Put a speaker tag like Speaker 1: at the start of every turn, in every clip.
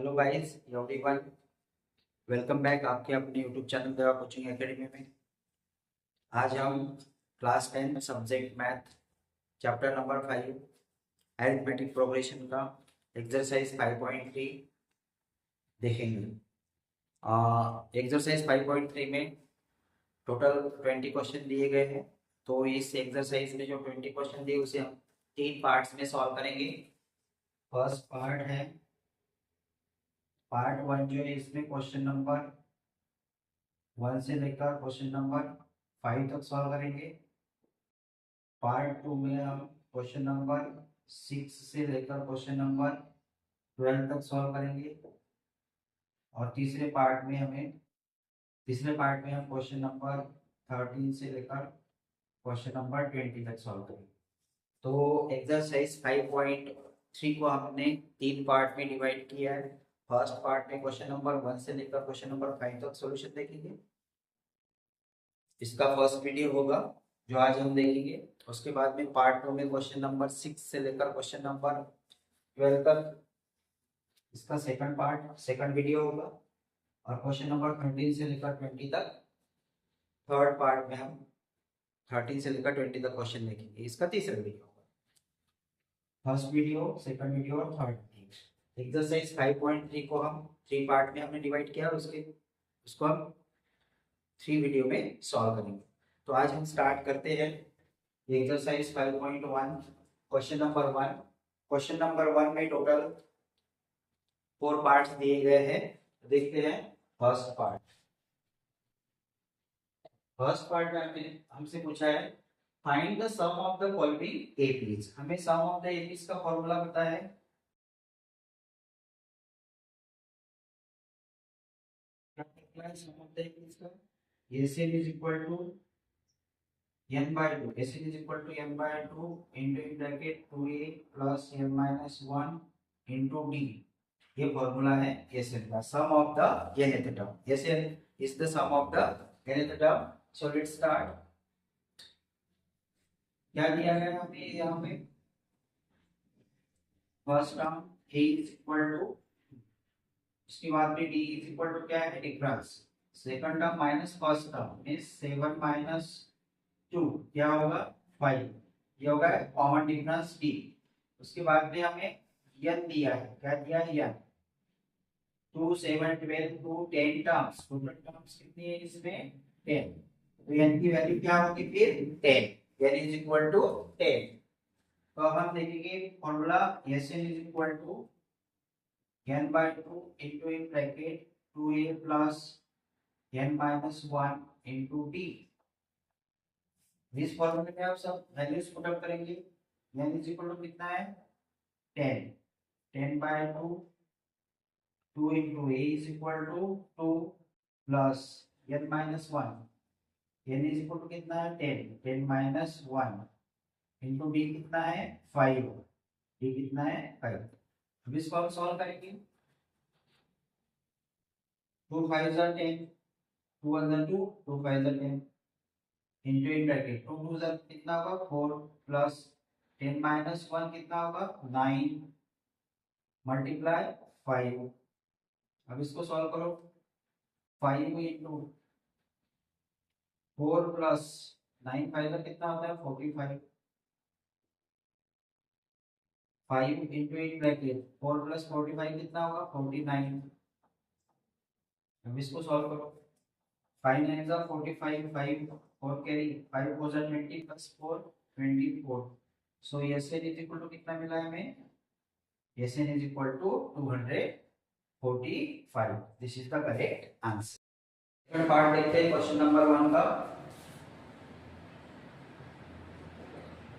Speaker 1: Hello guys everyone, welcome back आपके अपने YouTube channel देवा कोचिंग एकेडमी में। आज हम class 10 subject math chapter number 5 arithmetic progression का एक्सरसाइज 5.3 देखेंगे। एक्सरसाइज 5.3 में टोटल 20 क्वेश्चन दिए गए हैं। तो इस एक्सरसाइज में जो 20 क्वेश्चन दिए उसे हम 3 पार्ट्स में सॉल्व करेंगे। फर्स्ट पार्ट है पार्ट 1, जो है इसमें क्वेश्चन नंबर 1 से लेकर क्वेश्चन नंबर 5 तक सॉल्व करेंगे। पार्ट 2 में हम क्वेश्चन नंबर 6 से लेकर क्वेश्चन नंबर 12 तक सॉल्व करेंगे। और तीसरे पार्ट में हम क्वेश्चन नंबर 13 से लेकर क्वेश्चन नंबर 20 तक सॉल्व करेंगे। तो एक्सरसाइज 5.3 को हमने 3 पार्ट में डिवाइड किया है। फर्स्ट पार्ट में क्वेश्चन नंबर 1 से लेकर क्वेश्चन नंबर 5 तक सॉल्यूशन देखेंगे। इसका फर्स्ट वीडियो होगा जो आज हम देखेंगे। उसके बाद में पार्ट 2 में क्वेश्चन नंबर 6 से लेकर क्वेश्चन नंबर 12 तक इसका सेकंड वीडियो होगा। और क्वेश्चन नंबर 13 से लेकर 20 तक थर्ड पार्ट में हम 13 से लेकर 20 तक क्वेश्चन देखेंगे। इसका तीसरा वीडियो होगा। फर्स्ट वीडियो, सेकंड वीडियो और थर्ड वीडियो। एक्सरसाइज 5.3 को हम 3 पार्ट में हमने डिवाइड किया और उसको हम 3 वीडियो में सॉल्व करेंगे। तो आज हम स्टार्ट करते हैं exercise 5.1 question number 1। Question number 1 में टोटल 4 पार्ट्स दिए गए हैं। देखते हैं फर्स्ट पार्ट में हमसे पूछा है find the sum of the following APs. हमें सम ऑफ द एपीज का फॉर्मूला पता है। सम ऑफ द एपीज का एसीएल is equal to n by 2, SN is equal to n by 2 into in bracket 2a plus n minus 1 into d। ये formula है SN का, sum of the nth term. SN is the sum of the nth term। So let's start। क्या दिया गया हमें यहाँ पे? First term a is equal to, इसके बाद में d is equal to क्या है? Difference. Second term minus first term means 7 minus 2 क्या होगा? 5। ये होगा कॉमन डिफरेंस d। उसके बाद में हमें n दिया है। क्या दिया है? n 2 7 12 2 10 terms. टोटल टर्म्स कितनी है इसमें? 10। तो n की वैल्यू क्या होगी फिर? 10। n is equal to 10। तो अब हम देखेंगे formula Sn is equal to n by 2 into in bracket 2a plus n minus 1 into d। इस फॉर्मूले में आप सब वैल्यूज पुट अप करेंगे। n इज इक्वल टू कितना है? 10। 10 by 2 2 into a is equal to 2 plus n minus 1। n is equal to कितना है? 10। 10 माइनस 1 इंटू d कितना है? 5। d कितना है? 5। अब इसको हम सॉल्व करेंगे। 2 5 are 10, 2 1 are 2, 2 5 are 10 into in bracket 2 2 जा कितना होगा? 4 प्लस 10 माइनस 1 कितना होगा? 9 मल्टीप्लाई 5। अब इसको सॉल्व करो। 5 इंटू 4 प्लस 9 5 का कितना होता है? 45। 5 इंटू इन ब्रैकेट 4 प्लस 45 कितना होगा? 49। अब इसको सॉल्व करो। 5 9 जा 45, 5 4 कैरी, 5 4 जा 20 plus 4 24। So Sn is equal to कितना मिला हमें? Sn is equal to 245। This is the correct answer. Second part देखते हैं क्वेश्चन नंबर 1 का।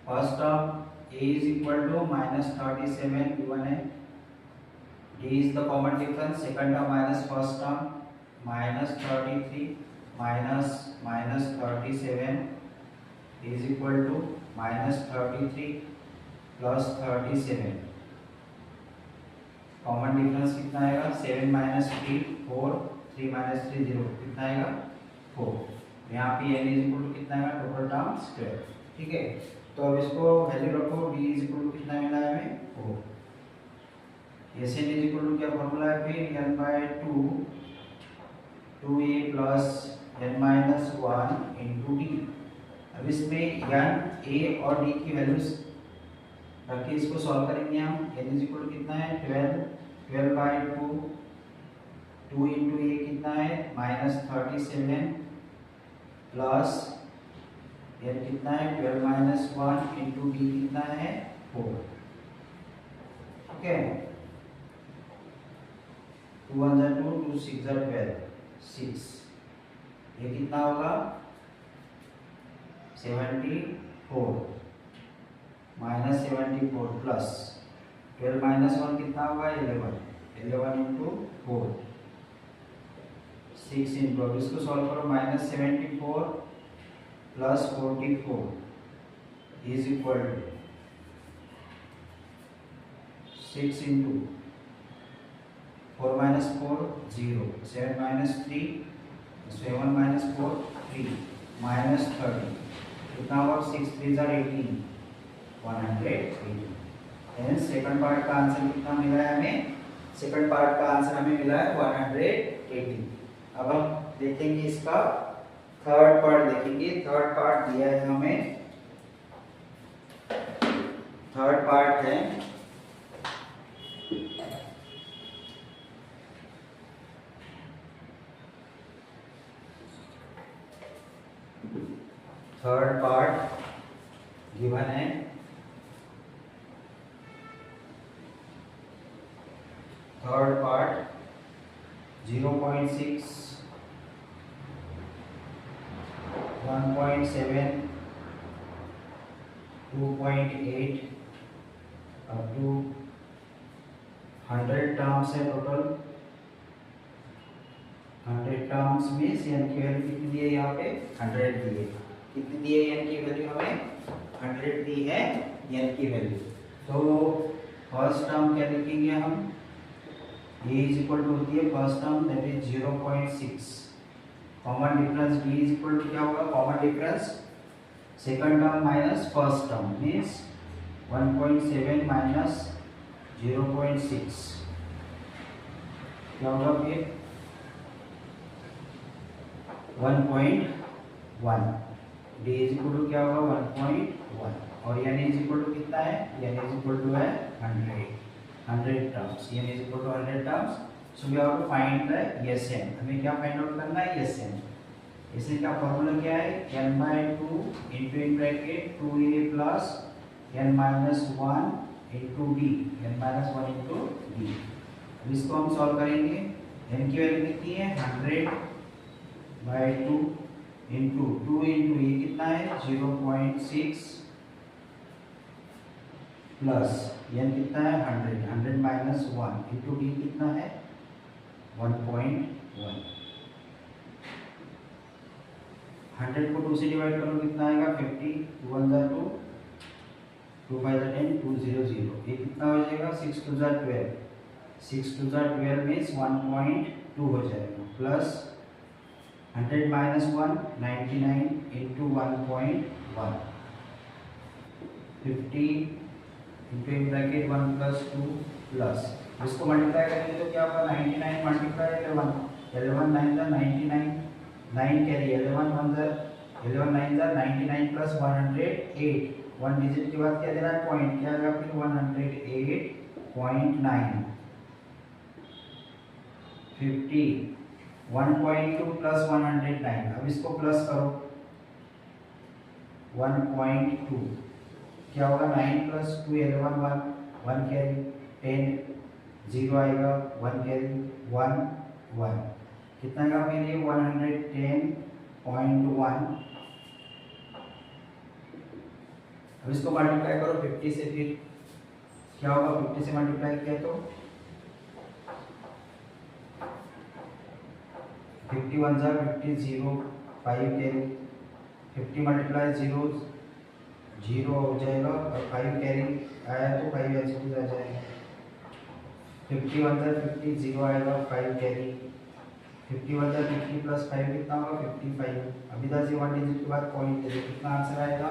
Speaker 1: First term a is equal to -37 given है। d is the common difference। Second term minus first term -33 minus -37 is equal to -33 plus 37। Common difference कितना आएगा? 7 minus 3 4, 3 minus 3 0 कितना आएगा? 4। यहाँ पे n इज इक्वल टू कितना आएगा? Total terms 12। ठीक है, तो अब इसको वैल्यू रखो। d इज इक्वल टू कितना मिला है हमें? 4। S N is equal to क्या फॉर्मूला है फिर n by 2 2a plus n minus 1 into D. अब इसमें n a और d की वैल्यूज रख के इसको सॉल्व करेंगे हम। n इज इक्वल टू कितना है 12 बाय 2 इंटू a कितना है -37 प्लस n कितना है 12 माइनस 1 इंटू डी कितना है 4। ओके 2 1 जा 2 2 6 जा 12 6। ये कितना होगा 74 माइनस 74 प्लस 12 माइनस 1 कितना होगा 11 इंटू 4 6 इंटू। अब इसको सॉल्व करो -74 plus 44 is equal to 6 into 4 minus 4 0 7 minus 3 7 minus 4 3 minus 30 कितना होगा 6 3 जार 18 180। हेंस सेकंड पार्ट का आंसर कितना मिला है हमें? सेकंड पार्ट का आंसर हमें मिला है 180। अब हम देखेंगे इसका थर्ड पार्ट देखेंगे। थर्ड पार्ट दिया है हमें, थर्ड पार्ट है थर्ड पार्ट गिवन है। Third part 0.6 1.7 2.8 up to 100 terms है टोटल। 100 टर्म्स में n की वैल्यू कितनी दी है? यहाँ पे 100 दी है। कितनी दी है n की वैल्यू? हमें 100 दी है n की वैल्यू। तो फर्स्ट टर्म क्या लिखेंगे हम? a इज इक्वल टू होती है first term that is 0.6। Common difference b is equal to क्या होगा? Common difference second term minus first term means 1.7 minus 0.6 क्या होगा फिर 1.1। d इज इक्वल टू क्या होगा 1.1 और n इज इक्वल टू कितना है? n इज इक्वल टू है 100 terms. n is equal to 100 terms. So we have to find the Sn। हमें क्या फाइंड आउट करना है? Sn। Sn का फॉर्मूला क्या है? n by 2 into in bracket 2a plus n minus 1 into D n minus 1 into D. अब इसको हम सॉल्व करेंगे। n की वैल्यू कितनी है? 100 बाय 2 इंटू 2 इंटू ये कितना है 0.6 प्लस n कितना है 100 माइनस 1 इंटू डी कितना है 1.1। 100 को 2 से डिवाइड करो कितना आएगा 50 2 1 जा 2 2 5 जा 10 2 0 0। ये कितना हो जाएगा 6 2 जा 12 6 2 जा 12 मीन्स 1.2 हो जाएगा plus 100 minus 1 99 into 1.1 50 into in bracket 1 plus 2 plus इसको मल्टीप्लाई करेंगे तो क्या होगा 99 मल्टीप्लाई 11 11 9 जा 99 9 कैरी 11 1 जा 11 9 जा 99 प्लस 108 वन डिजिट के बाद क्या दे रहा है पॉइंट क्या आएगा फिर 108.9 50 1.2 प्लस 109। अब इसको प्लस करो 1.2 क्या होगा 9 प्लस 2 11 1 1 कैरी 10 0 आएगा 1 कैरी 1 1 कितना का मेरे 110.1। अब इसको मल्टीप्लाई करो 50 से फिर क्या होगा 50 से मल्टीप्लाई किया तो 51 जा 50 0 5 कैरी 50 मल्टीप्लाई 0 0 हो जाएगा और 5 कैरी आया तो 5 ऐसे आ जाएगा 51 जा 50 0 आएगा 5 कैरी 51 जा 50 प्लस 5 कितना होगा 55। अभी इधर से 1 डिजिट के बाद पॉइंट दे कितना आंसर आएगा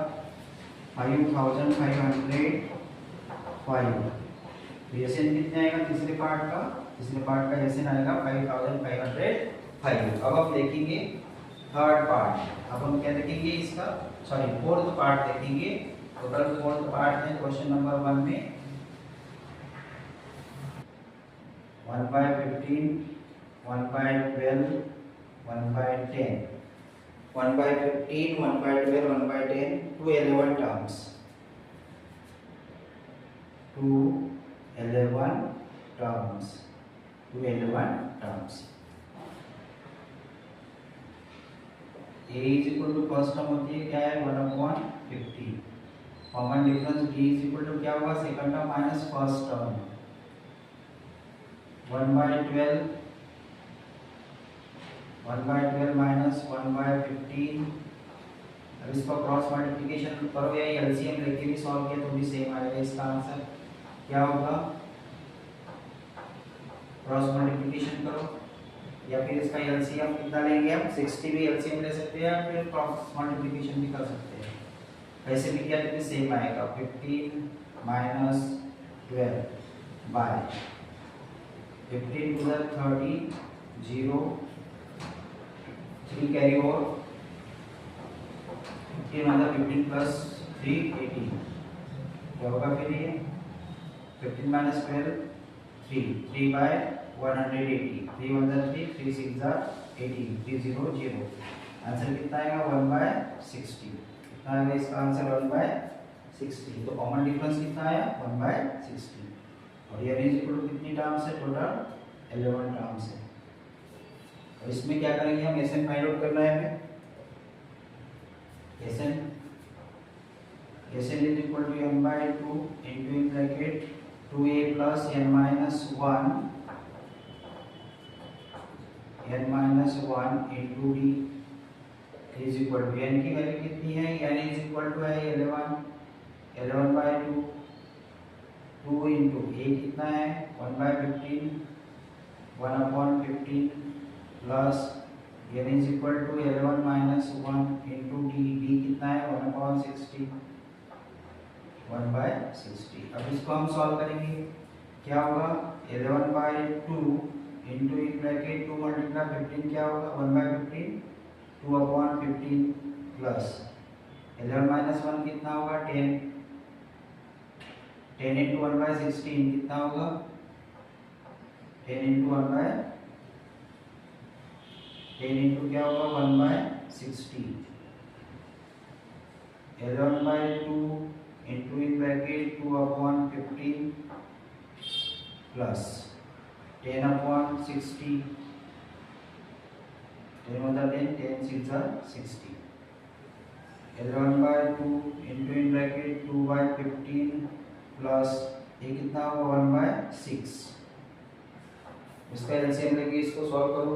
Speaker 1: 5505। तो एसएन कितने आएगा तीसरे पार्ट का? तीसरे पार्ट का एसएन आएगा 5505। अब हम देखेंगे थर्ड पार्ट। अब हम क्या देखेंगे इसका, सॉरी फोर्थ पार्ट देखेंगे। टोटल फोर्थ पार्ट है क्वेश्चन नंबर 1 में 1/15, 1/12, 1/10, 1/15, 1/12, 1/10 to 11 terms, to 11 terms, to 11 terms. A is equal to first term होती है क्या है 1/50। Common difference D is equal to क्या होगा second term minus first term 1/12, 1/12 minus 1/15। अब इसको क्रॉस मल्टीप्लिकेशन करो या एलसीएम लेके भी सॉल्व किया तो भी सेम आएगा। इसका आंसर क्या होगा, क्रॉस मल्टीप्लिकेशन करो या फिर इसका एलसीएम कितना लेंगे हम 60 भी एलसीएम ले सकते हैं या फिर क्रॉस मल्टीप्लिकेशन भी कर सकते हैं। वैसे भी क्या तो सेम आएगा 15 minus 12 by 15 to the 30 0 3 carry over 15 मतलब 15 प्लस 3 18 क्या होगा फिर ये 15 माइनस 12 3 बाय 180 3 मतलब 3 3 6 18 3 0 0। आंसर कितना आएगा 1/60। कितना आएगा इसका आंसर 1/60। तो कॉमन डिफरेंस कितना आया 1/60। और ये रेंज इक्वल टू कितनी टर्म्स है टोटल 11 टर्म्स है। और इसमें क्या करेंगे हम एसएन फाइंड आउट करना है हमें। S N is equal to m/2 into in bracket 2a plus n minus 1 into d is equal to n की वैल्यू कितनी है n is equal to है 11/2 2 into a कितना है 1/15 1/15 plus n is equal to 11 minus 1 into d कितना है 1/60 1/60। अब इसको हम सॉल्व करेंगे क्या होगा 11/2 इंटू इन ब्रैकेट 2 मल्टीप्लाई 15 क्या होगा 1/15 2/15 प्लस 11 माइनस 1 कितना होगा 10 10 इंटू 1/16 कितना होगा 10 इंटू 10 इंटू क्या होगा 1/60 11/2 इंटू इन ब्रैकेट 2/15 प्लस 10/60 10 मतलब 10 6 60 11/2 इंटू इन ब्रैकेट 2/15 प्लस ये कितना होगा 1/6। इसका एलसीएम लेके इसको सॉल्व करो।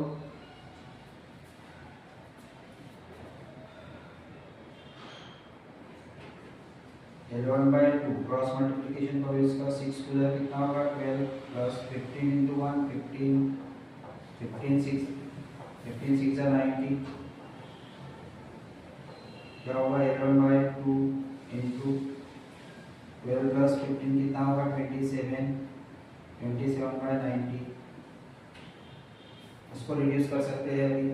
Speaker 1: (11/2) क्रॉस मल्टीप्लिकेशन करो इसका 6 टू द कितना होगा 12 प्लस 15 into 1 15 15 6 90 क्या होगा 11/2 into 12 प्लस 15 कितना होगा 27/90। इसको रिड्यूस कर सकते हैं अभी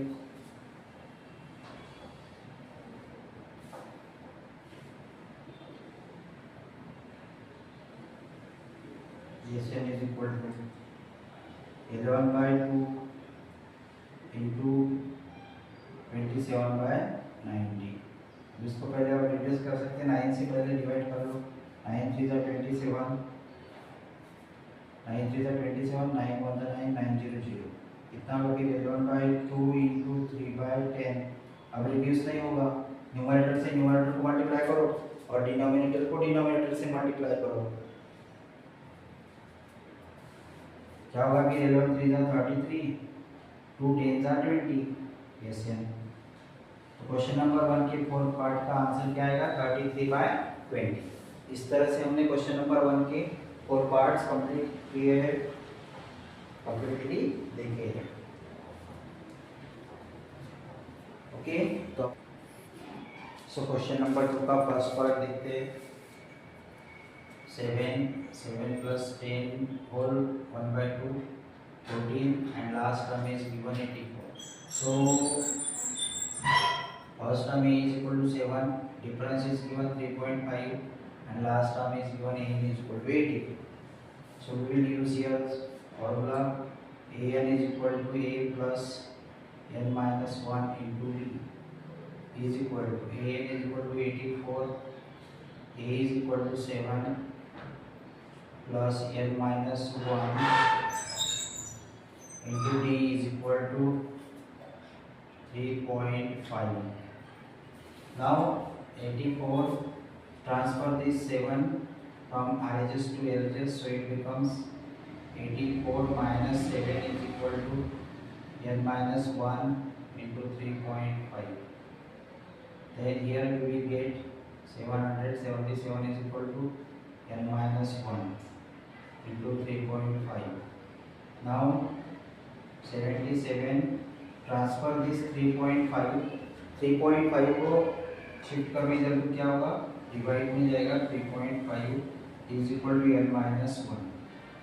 Speaker 1: Sn is equal to 11/2 into 27/90। इसको पहले आप रिड्यूस कर सकते हैं 9 से पहले डिवाइड कर लो 9 3 27 9 3 27 9 1 9 9 0 0 कितना होगा फिर 11/2 into 3/10। अब रिड्यूस नहीं होगा न्यूमरेटर से न्यूमरेटर को मल्टीप्लाई करो और डिनोमिनेटर को डिनोमिनेटर से मल्टीप्लाई करो क्या होगा कि 11 3 33 2 10 20। यस यार तो क्वेश्चन नंबर 1 के फोर्थ पार्ट का आंसर क्या आएगा 33/20। इस तरह से हमने क्वेश्चन नंबर 1 के 4 पार्ट्स कंप्लीट किए हैं कंप्लीटली देखे हैं। ओके तो सो क्वेश्चन नंबर 2 का फर्स्ट पार्ट देखते हैं। 7 plus 10 whole 1/2 14 and last term is given 84. So first term a is equal to 7, difference is given 3.5 and last term is given a is equal to 84. So we will use here formula an is equal to a plus n minus 1 into d is equal to an is equal to 84, a is equal to 7 plus n minus 1 into d is equal to 3.5. Now 84, transfer this 7 from RHS to LHS, so it becomes 84 minus 7 is equal to n minus 1 into 3.5. Then here we will get 777 is equal to n minus 1 into 3.5. Now 77, transfer this 3.5 को shift करने जरूर क्या होगा, divide में जाएगा 3.5 is equal to n minus 1.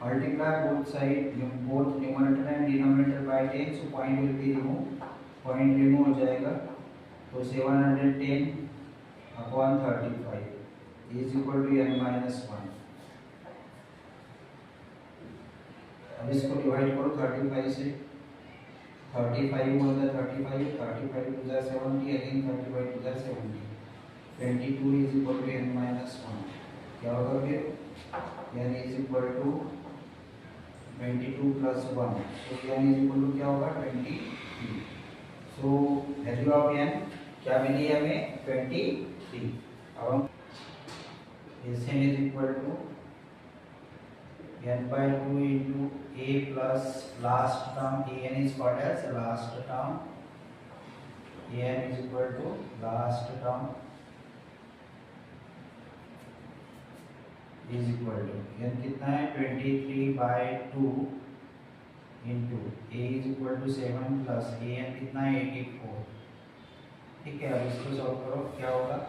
Speaker 1: Multiply both side both numerator and denominator by 10, so point will be remove हो जाएगा. तो 710 upon 35 is equal to n minus 1. अब इसको डिवाइड करो 35 से. 35 was the 35 to the 70 again 35 to the 70. 22 is equal to n minus 1. क्या होगा फिर? n is equal to 22 plus 1. So n is equal to क्या होगा? 23. So value of n क्या मिली है हमें? 23. अब हम n is equal to n by 2 into a plus last term an is called as last term. An is equal to last term is equal to n कितना है 23 by 2 into a is equal to 7 plus an कितना है 84. ठीक है, अब इसको solve करो क्या होगा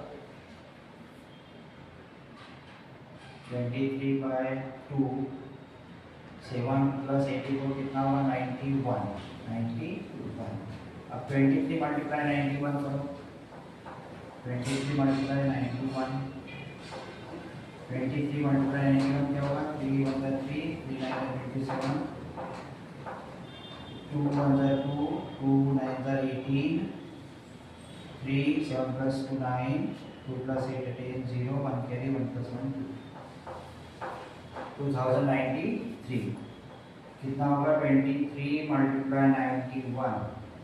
Speaker 1: 23 by 2 7 plus 84 कितना हुआ 91. अब 23 मल्टीप्लाई 91 करो 23 मल्टीप्लाई 91 क्या होगा 3 1 3 3 9 57 2 1 2 2 9 18 3 7 plus 2 9 2 plus 8 10 0 1 carry 1 plus 1 2 2093 कितना होगा 23 मल्टीप्लाई 91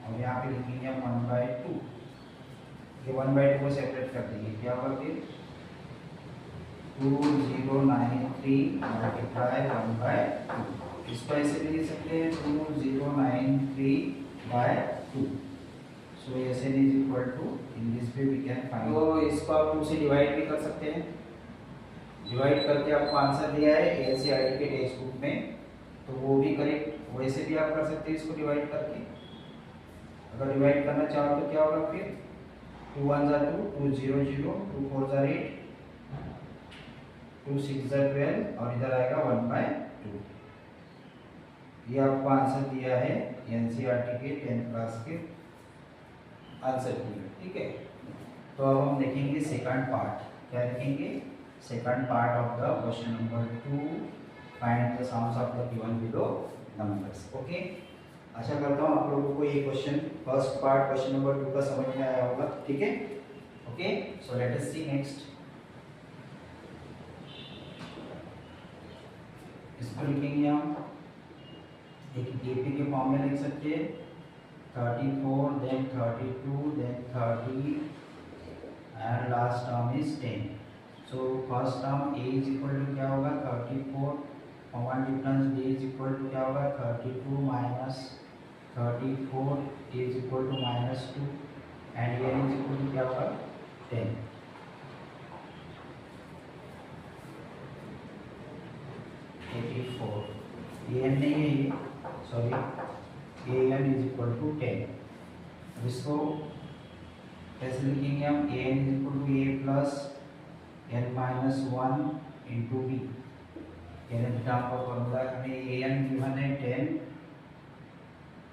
Speaker 1: और यहाँ पे लिखेंगे हम 1/2. ये 1/2 को सेपरेट कर देंगे क्या होगा फिर 2093 मल्टीप्लाई 1/2. इसको ऐसे भी लिख सकते हैं 2093/2. सो ऐसे is equal to in this way we can find. तो इसको आप 2 से डिवाइड भी कर सकते हैं. डिवाइड करके आपको आंसर दिया है एनसीईआरटी के टेक्स्ट बुक में, तो वो भी करेक्ट. वैसे भी आप कर सकते हैं इसको डिवाइड करके. अगर डिवाइड करना चाहो तो क्या होगा फिर 2 1 2 2 0 0 2 4 8 2 6 12 और इधर आएगा 1/2. ये आपको आंसर दिया है एनसीईआरटी के 10th क्लास के आंसर की. ठीक है, तो अब हम देखेंगे सेकंड पार्ट. क्या देखेंगे second part of the question number 2. Find the sums of the given below numbers. Okay, आशा करता हूँ आप लोगों को ये question first part question number 2 का समझ में आया होगा. ठीक है, ओके, सो लेट अस सी नेक्स्ट. इसको लिखेंगे हम एक एपी के फॉर्म में लिख सकते हैं 34 then 32 then 30 and last term is 10. So first term a is equal to क्या होगा 34 और one difference b is equal to क्या होगा 32 minus 34 is equal to -2 and n is equal to क्या होगा 10. an नहीं है ये, sorry an is equal to 10. अब इसको कैसे लिखेंगे हम an is equal to a plus n minus 1 into B. N term का फॉर्मूला हमें ए एन गिवन है 10,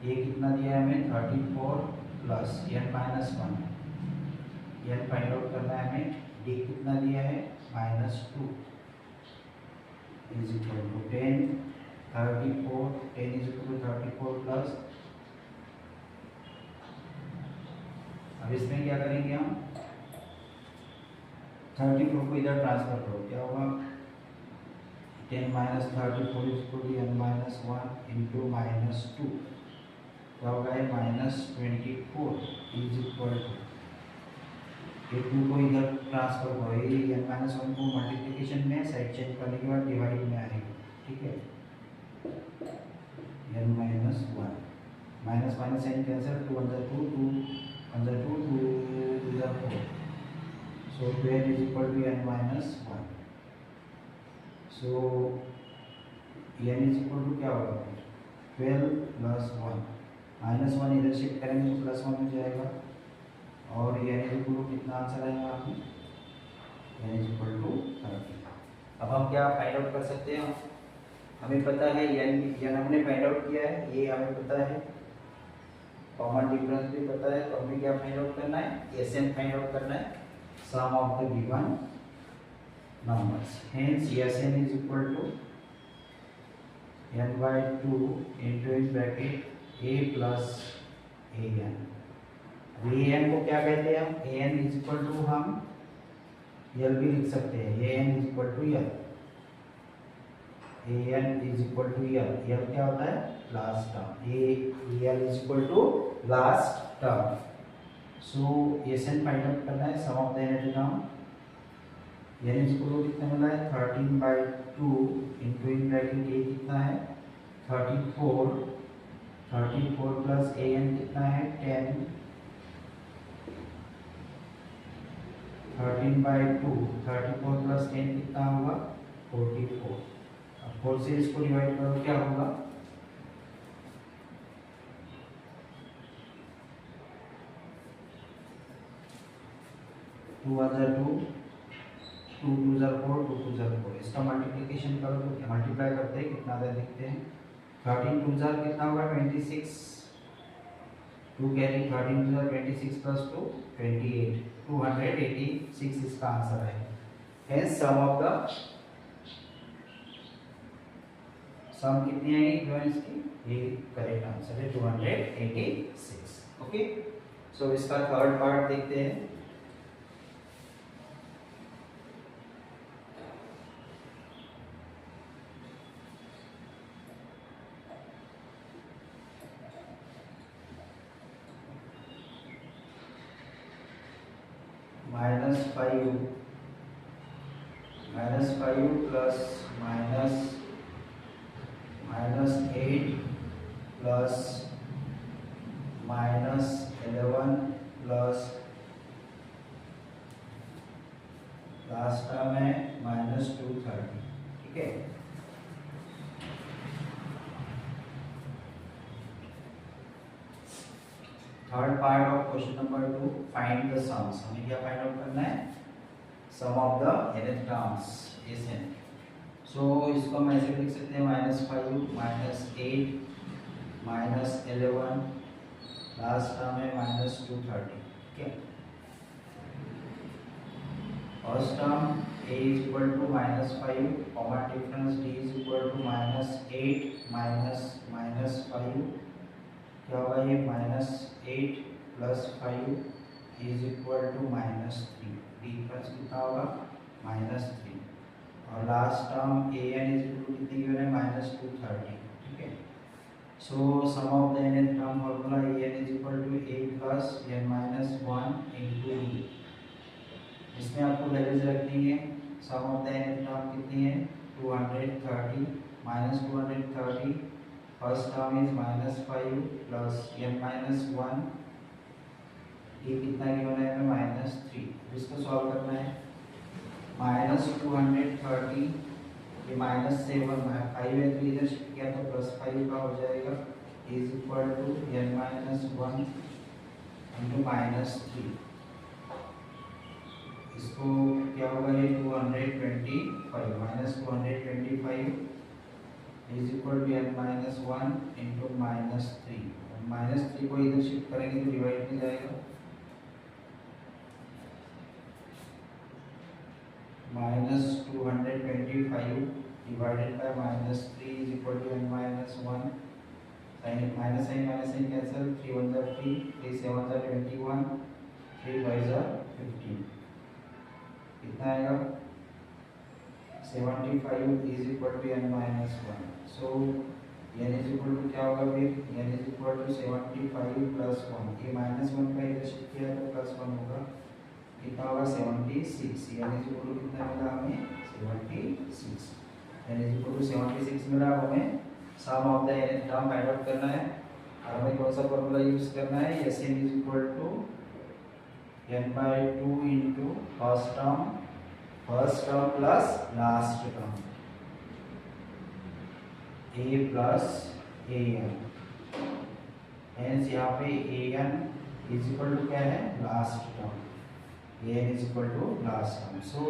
Speaker 1: ये कितना दिया है हमें 34 plus N minus 1, N find out करना है हमें, डी कितना दिया है -2 is equal to 10 34 10 is equal to 34 plus, अब इसमें क्या करेंगे हम 34 को इधर ट्रांसफर करो, क्या होगा 10 minus 34 is equal to N minus 1 into -2, क्या होगा ये -24 इज इक्वल टू, ये 2 को इधर ट्रांसफर करो, ये एन माइनस 1 को मल्टीप्लिकेशन में साइड चेंज करने के बाद डिवाइड में आएगा, ठीक है, N minus 1 minus minus sign cancel, 2 1 2 2 1 2 2 2 4, so 12 is equal to n minus 1, so n is equal to क्या होगा 12 प्लस 1, माइनस 1 इधर शिफ्ट करेंगे तो प्लस 1 हो जाएगा, और n is equal to कितना आंसर आएगा आपने, n is equal to 30। अब हम क्या फाइंड आउट कर सकते हैं, हमें पता है n हमने फाइंड आउट किया है, ये हमें पता है, कॉमन डिफरेंस भी पता है, तो हमें क्या फाइंड आउट करना है, Sn फाइंड आउट करना है, sum of the given numbers, hence Sn is equal to n by 2 into in bracket a plus an। an को क्या कहते हैं हम, an is equal to हम l भी लिख सकते हैं, an is equal to l, an is equal to l, l क्या होता है last term, al is equal to last term, so Sn find out करना है, sum of the N term, n is equal to कितना मिला है 13 by 2 into in bracket a कितना है 34 प्लस an कितना है 10, 13 by 2 34 प्लस 10 कितना होगा 44, अब 4 से इसको डिवाइड करो क्या होगा 2 1 2 2 2 4 2 2 4, इसका मल्टीप्लिकेशन करो तो मल्टीप्लाई करते हैं कितना आता है देखते हैं, 13 2 कितना होगा 26, 2 कैरी 13 2 26 प्लस 2 28, 286 इसका आंसर है, हेंस सम ऑफ द सम कितनी आएगी जो इसकी, ये करेक्ट आंसर है 286, ओके। सो इसका थर्ड पार्ट देखते हैं, -5 plus -8 plus -11 plus last term है -230, ठीक है। Third part of question number 2, find the sums, हमें क्या फाइंड आउट करना है, sum of the nth terms Sn, so इसको हम ऐसे लिख सकते हैं -5 -8 -11 लास्ट टर्म है -230, ठीक है। First term a is equal to -5, common difference d is equal to -8 -5, क्या होगा ये -8 plus 5 is equal to -3, difference कितना होगा -3, और last term an is equal to कितनी गिवन है -230, ठीक है। So sum of the nth term formula an is equal to a plus n minus 1 into d, इसमें आपको वैल्यूज रखनी है, sum of the nth term कितनी है 230 -230, first term is -5 plus n minus 1, ये कितना गिवन है हमें -3, इसको सॉल्व करना है, -230 ये -7 5 है तो इधर शिफ्ट किया तो +5 का हो जाएगा, is equal to n minus 1 into -3, इसको क्या होगा, ये 225 minus 225 is equal to n minus 1 into -3। -3 को इधर शिफ्ट करेंगे तो डिवाइड में जाएगा, -225 divided by -3 is equal to n minus 1। Minus sign cancel, 3 1 जा 3, 3 7 जा 21, 3 5 जा 15, कितना आएगा 75 is equal to n minus 1। So n is equal to क्या होगा फिर, n is equal to 75 plus 1, ये -1 का इधर शिफ्ट किया तो +1 होगा, कितना होगा 76। n इज इक्वल टू कितना मिला हमें 76, n इज इक्वल टू 76 मिला। हमें sum of the nth term find out करना है और हमें कौन सा फॉर्मूला यूज करना है, Sn is equal to n/2 into first term plus last term a plus an, hence यहाँ पे an इज इक्वल टू क्या है last term, an is equal to last term. So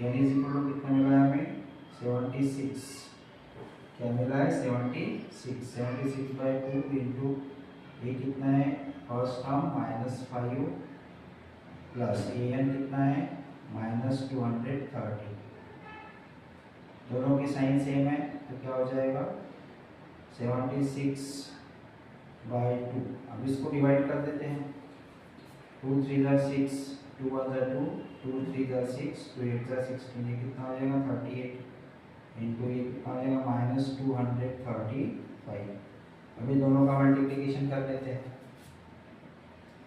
Speaker 1: n is equal to कितना मिला है हमें 76, क्या मिला है 76, 76/2 इंटू ये कितना है फर्स्ट टर्म -5 प्लस an कितना है -230, दोनों की साइन सेम है तो क्या हो जाएगा 76/2। अब इसको डिवाइड कर देते हैं, 2 3 जा 6, 2 1 जा 2, 2 3 जा 6, 2 8 जा 16, ये कितना हो जाएगा 38 इंटू ये कितना हो जाएगा -235। अभी दोनों का मल्टीप्लिकेशन कर लेते हैं,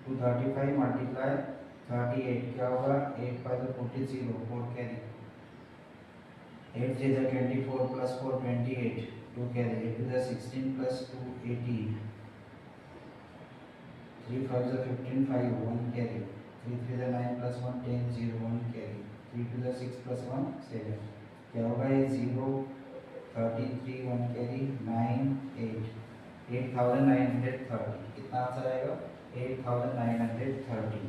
Speaker 1: 235 मल्टीप्लाई 38 क्या होगा 8 5 40, 4 carry, 8 3 24 plus 4 28, 2 carry, 8 2 16 plus 2 18, 3 5 15 5 1 carry, 3 3 9 plus 1 10 0 1 carry, 3 2 6 plus 1 7, क्या होगा ये 0 33 1 कैरी 9 8, 8930, कितना आंसर आएगा 8930,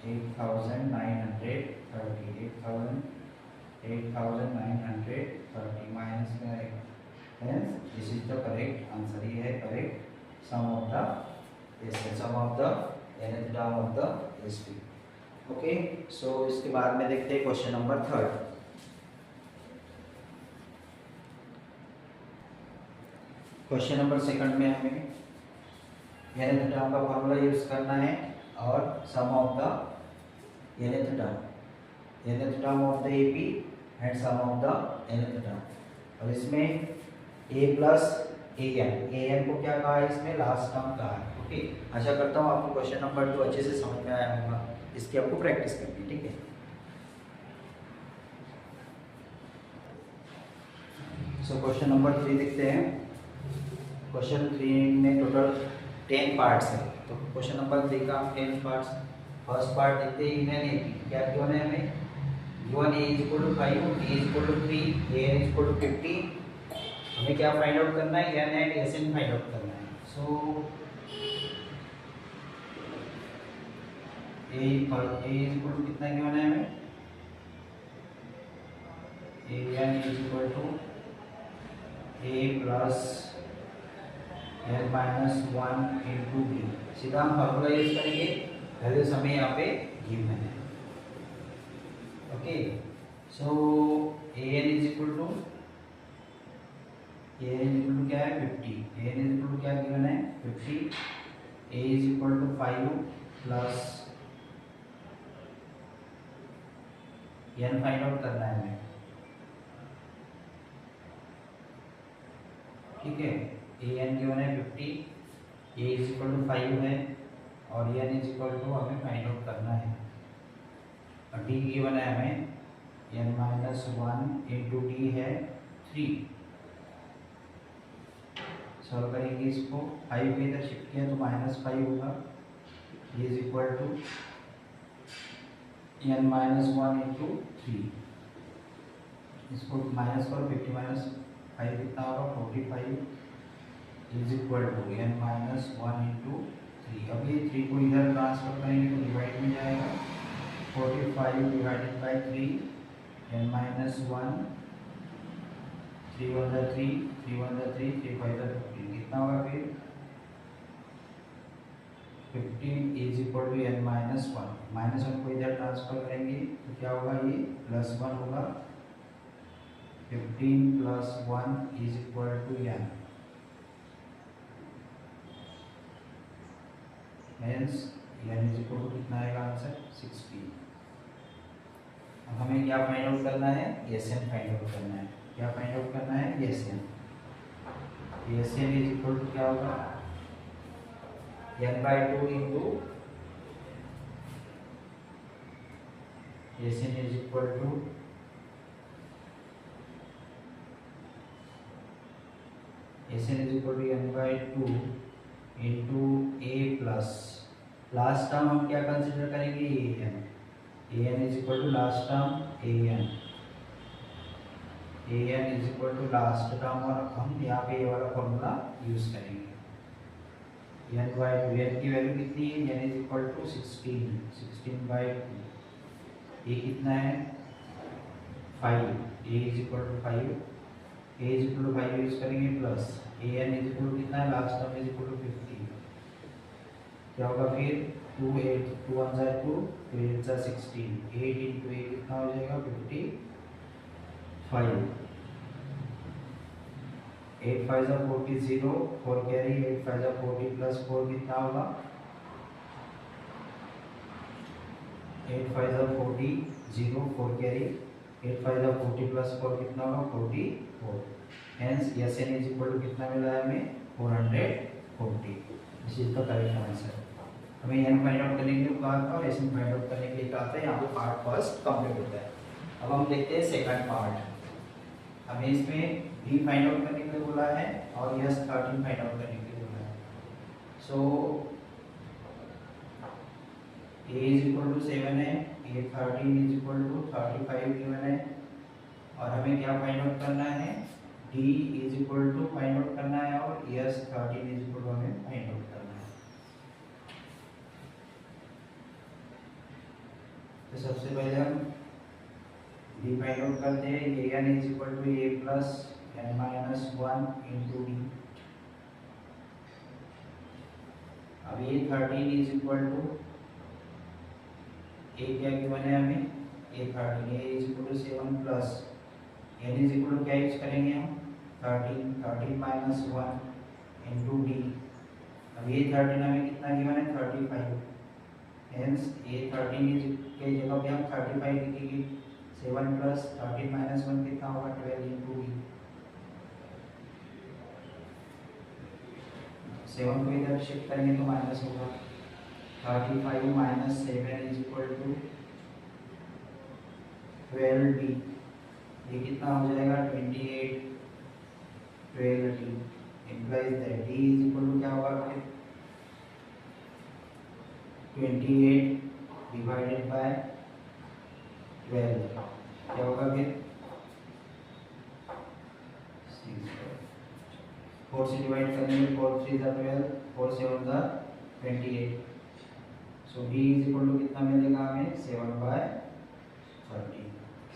Speaker 1: 8930 माइनस में आएगा, hence this is the correct answer, ये है correct sum of the nth term of the SP। Okay, so इसके बाद में देखते हैं क्वेश्चन नंबर 3। क्वेश्चन नंबर 2 में हमें nth टर्म का फॉर्मूला यूज करना है और sum of the nth term of the AP and sum of the nth term. और इसमें a प्लस an को क्या कहा है, इसमें लास्ट टर्म कहा है। ओके, आशा करता हूँ आपको क्वेश्चन नंबर 2 अच्छे से समझ में आया होगा, इसकी आपको प्रैक्टिस करनी है, ठीक है। सो क्वेश्चन नंबर 3 देखते हैं। क्वेश्चन 3 में टोटल 10 पार्ट्स है, तो क्वेश्चन नंबर 3 का हम 10 पार्ट्स, फर्स्ट पार्ट देखते हैं गिवन है, क्या गिवन है हमें, गिवन a = 5, b = 3, an = 50। हमें क्या फाइंड आउट करना है, n and Sn find out करना है। सो a कितना गिवन है हमें, an = a plus n minus 1 into b। सीधा हम फॉर्मूला यूज करेंगे, वैल्यूज हमें यहाँ पे गिवन है। ओके, सो an = क्या है 50, an = क्या गिवन है 50, a = 5 plus n find out करना है हमें, ठीक है। an गिवन है 50, a = 5 है और n = हमें फाइंड आउट करना है। और d गिवन है हमें n माइनस 1 इंटू d है 3। सॉल्व करेंगे इसको, 5 को इधर शिफ्ट किया तो -5 होगा, ये is equal to n minus 1 into 3, इसको माइनस करो, 50 माइनस 5 कितना होगा 45 is equal to n minus 1 into 3। अब ये 3 को इधर ट्रांसफर करेंगे तो डिवाइड में जाएगा, 45 डिवाइडेड बाई 3 n माइनस 1 3 1 जा 3 3 1 जा 3 3 5 जा 15 कितना होगा फिर 15 is equal to n minus 1 minus 1 को इधर ट्रांसफर करेंगे तो क्या होगा ये प्लस 1 होगा 15 plus 1 is equal to n means n is equal to कितना आएगा आंसर 16। अब हमें क्या फाइंड आउट करना है Sn फाइंड आउट करना है। क्या फाइंड आउट करना है Sn इज इक्वल टू क्या होगा n by 2 into Sn is equal to n by 2 into a plus last term हम क्या कंसीडर करेंगे an is equal to last term an is equal to last term और हम यहाँ पे ये वाला फॉर्मूला यूज करेंगे n by 2 n की वैल्यू कितनी है n is equal to 16 by 2 ये कितना है 5 a is equal to 5 use करेंगे plus an is equal to कितना है last term is equal to 50 क्या होगा फिर 2 8 2 1 जा 2 2 8 जा 16 8 into 8 कितना हो जाएगा 55 8 5 जा 40 0 4 कैरी 8 5 जा 40 प्लस 4 कितना होगा 8 5 जा 40 0 4 कैरी 8 5 जा 40 प्लस 4 कितना होगा 44 hence Sn is equal to कितना मिला है हमें 440 this is the correct answer. हमें n फाइंड आउट करने के लिए कहा था और Sn फाइंड आउट करने के लिए कहा था। यहाँ पे पार्ट फर्स्ट कंप्लीट होता है। अब हम देखते हैं सेकंड पार्ट। हमें इसमें d फाइंड आउट करने के लिए बोला है और यस 13 फाइंड आउट करने के लिए बोला है। So a is equal to 7 है a 13 is equal to 35 given है और हमें क्या फाइंड आउट करना है d is equal to find out करना है और यस 13 इज इक्वल टू हमें फाइंड आउट करना है। तो सबसे पहले हम d फाइंड आउट करते हैं ये n is equal to a plus n minus 1 into d। अब ये 13 इज इक्वल टू a क्या गिवन है हमें a 13 a is equal to 7 plus n is equal to क्या यूज करेंगे हम 13 माइनस 1 इंटू d। अब ये 13 हमें कितना गिवन है 35 हेंस a 13 इज के जगह पे हम 35 लिखेंगे 7 प्लस 13 माइनस 1 कितना होगा 12 इंटू d। 7 को इधर शिफ्ट करेंगे तो माइनस होगा 35 minus 7 is equal to 12d। ये कितना हो जाएगा 28 12d implies that d is equal to क्या होगा फिर 28 divided by 12 क्या होगा फिर 4 से डिवाइड करने में 4 3 जा 12 4 7 जा 28 सो d is equal to कितना मिलेगा हमें 7 by 30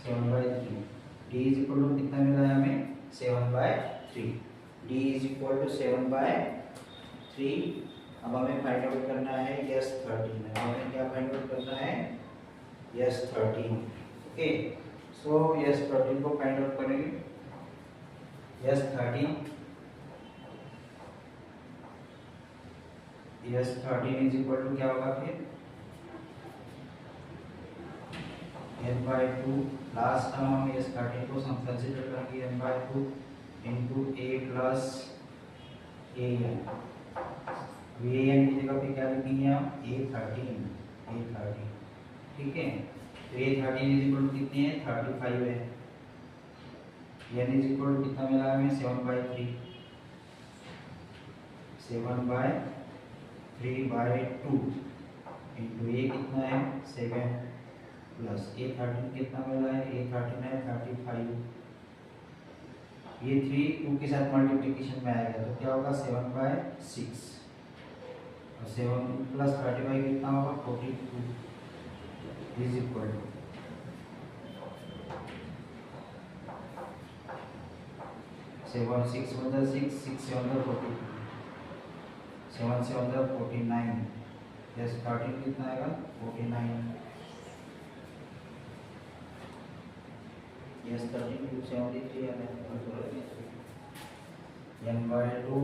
Speaker 1: 7 by 3 d is equal to कितना मिला है हमें 7 by 3 d is equal to 7 by 3। अब हमें फाइंड आउट करना है यस 13 हमें क्या फाइंड आउट करना है यस 13 ओके। सो यस 13 को फाइंड आउट करेंगे यस 13 इज इक्वल टू क्या होगा फिर n by 2 लास्ट टर्म हम यस 13 को हम कंसीडर करेंगे n by 2 into a plus an। an की जगह पे क्या लिखेंगे हम a13 ठीक है। तो a13 इज इक्वल टू कितनी है 35 है n इज इक्वल टू कितना मिला हमें 7 by 3 by 2 into a कितना है 7 प्लस a13 कितना मिला है a13 है 35 ये 3 2 के साथ मल्टीप्लिकेशन में आएगा तो क्या होगा 7 by 6 और 7 प्लस 35 कितना होगा 42 इज इक्वल टू 7 6 1 6 6 7 42 7 से 49 यस 13 कितना आएगा 49 यस 13 टू 73 आएगा n/2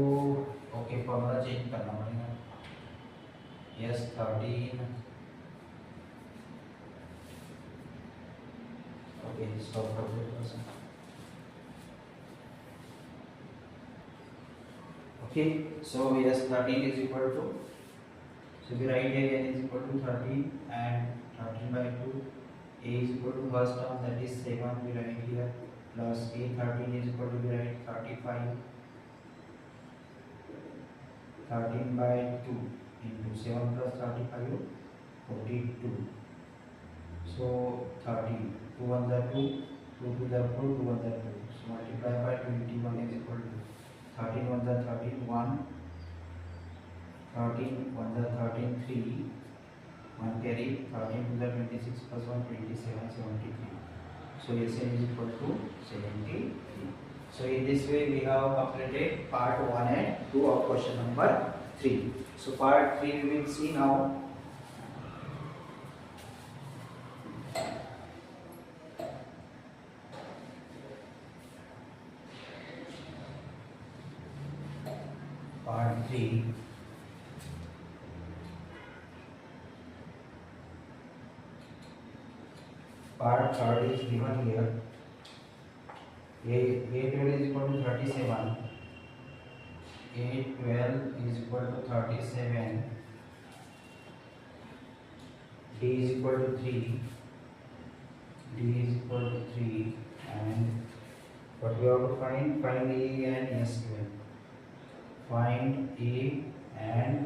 Speaker 1: ओके फॉर्मूला चेंज करना पड़ेगा यस 13 ओके स्टॉप कर दो okay so yes 13 is equal to so we write here n is equal to 13 and 13/2 a is equal to first term that is 7 we write here plus a 13 is equal to we write 35 13/2 into 7 plus 35 42 so 13 2 1 are 2 2 2 are 4 2 1 are 2 so multiply by 21 is equal to 13 1 are 13 1 13 1 are 13 3 1 carry 13 2 are 26 plus 1 27 73 so SN is equal to 73 so in this way we have completed part 1 and 2 of question number 3 so part 3 we will see now part 3 part third is given here a12 is equal to 37 a12 is equal to 37 d is equal to 3 d is equal to 3 and what we have to find a and s12 find a and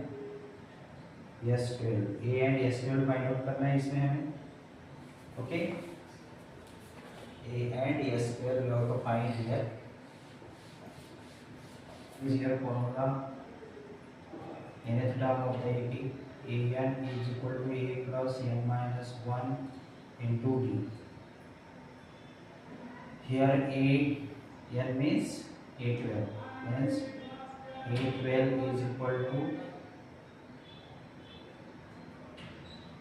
Speaker 1: s12 a and s12 find out करना है इसमें हमें okay a and s12 we have to find here is here formula nth term of the an is equal to a plus n minus 1 into d here a n means a12 means a12 is equal to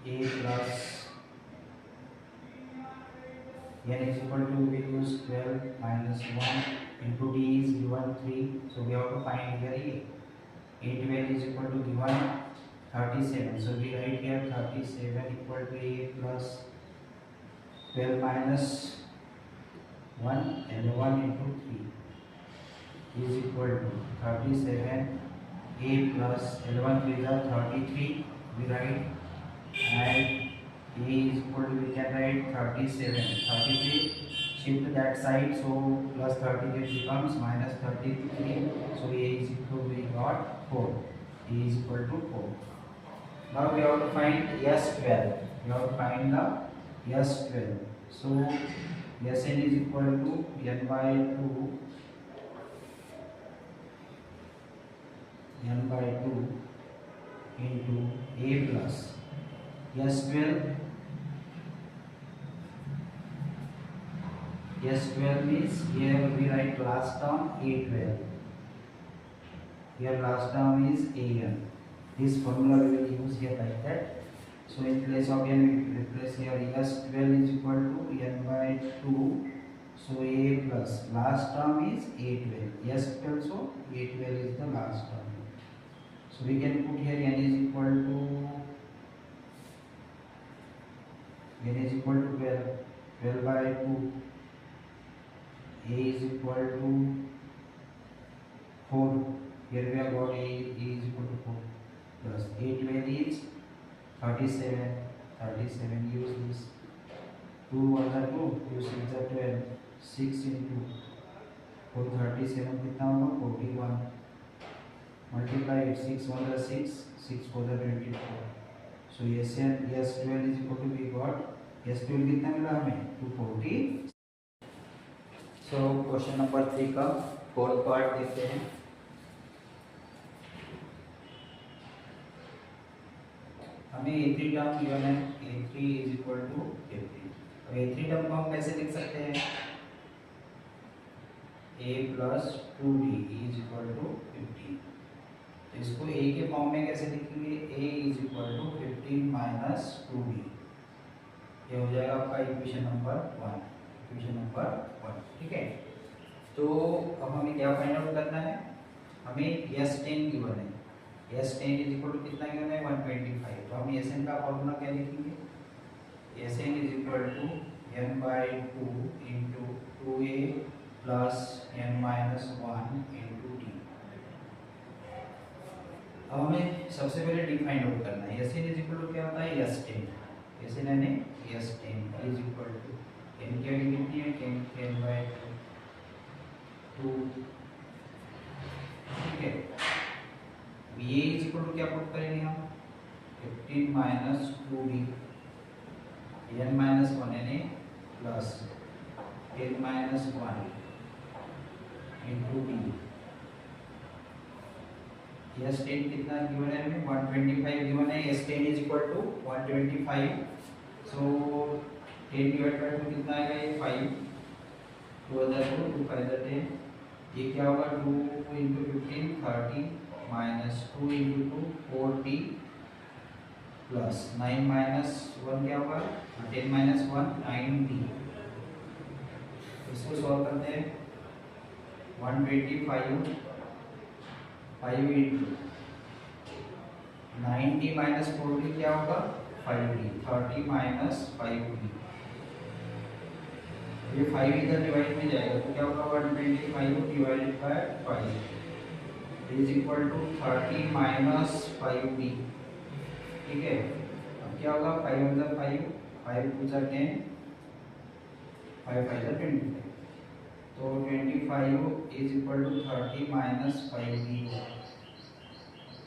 Speaker 1: a plus n is equal to we use 12 minus 1 into d is given 3 so we have to find here a a12 is equal to given 37 so we write here 37 equal to a plus 12 minus 1 and 1 into 3 is equal to 37 a plus 11 3 is 33 we write and a is equal to we can write 37 33 shift that side so plus 38 becomes minus 33 so a is equal to we got 4 a is equal to 4 now we have to find s12 we have to find the s12 so Sn is equal to n/2 into a plus s12 s12 means here we write last term a12 here last term is an this formula we will use here like that so in place of n we replace here s12 is equal to n/2 so a plus last term is a12 s12 so a12 is the last term so we can put here n is equal to 12 12/2 a is equal to 4 here we have got a is equal to 4 plus a12 is 37 use this 2 1 are 2 2 6 are 12 6 into 4 37 कितना होगा 41 multiply it 6 1 are 6 6 4 are 24 so s12 is equal to we got s12 कितना मिला हमें 240 so question number 3 का fourth part देखते हैं हमें A3 term given है, A3 इज इक्वल टू 50। अब A3 टर्म को हम कैसे लिख सकते हैं? A plus 2B is equal to 50। तो इसको A के फॉर्म में कैसे लिखेंगे? A is equal to 15 minus 2B। ये हो जाएगा आपका इक्वेशन नंबर 1, इक्वेशन नंबर 1। ठीक है, तो अब हमें क्या फाइंड आउट करना है? हमें S10 गिवन है, S10 इज इक्वल टू कितना गिवन है? 125। तो हम Sn का फॉर्मूला क्या लिखेंगे? Sn is equal to n/2 into 2a plus n minus 1 into T. अब हमें सबसे पहले डी फाइंड आउट करना है। Sn इज इक्वल टू क्या होता है? S10। Sn यानी S10 is equal to n की वैल्यू कितनी है? 10/2। ठीक है, ये इज इक्वल टू क्या पुट करेंगे हम? 15 माइनस 2b n माइनस 1 यानी plus 10 minus 1 into D. S10 कितना गिवन है हमें? 125 गिवन है। S10 is equal to 125। So 10 divide by 2 कितना आएगा? ये 5। 2 अदर 2, 2 5 अदर 10। ये क्या होगा? 2 into 15 30 minus 2 into 2 40 plus 9 minus 1 क्या होगा? 10 माइनस 1 90। इसको सॉल्व करते हैं। 125 5 इंटू 90 माइनस 40 क्या होगा? 5d। 30 minus 5d। ये 5 इधर डिवाइड में जाएगा तो क्या होगा? 125 divided by 5 is equal to 30 minus 5d। ठीक है, अब क्या होगा? 5 अंदर 5, 5 2 10, 5 5 25। तो 25 is equal to 30 minus 5d।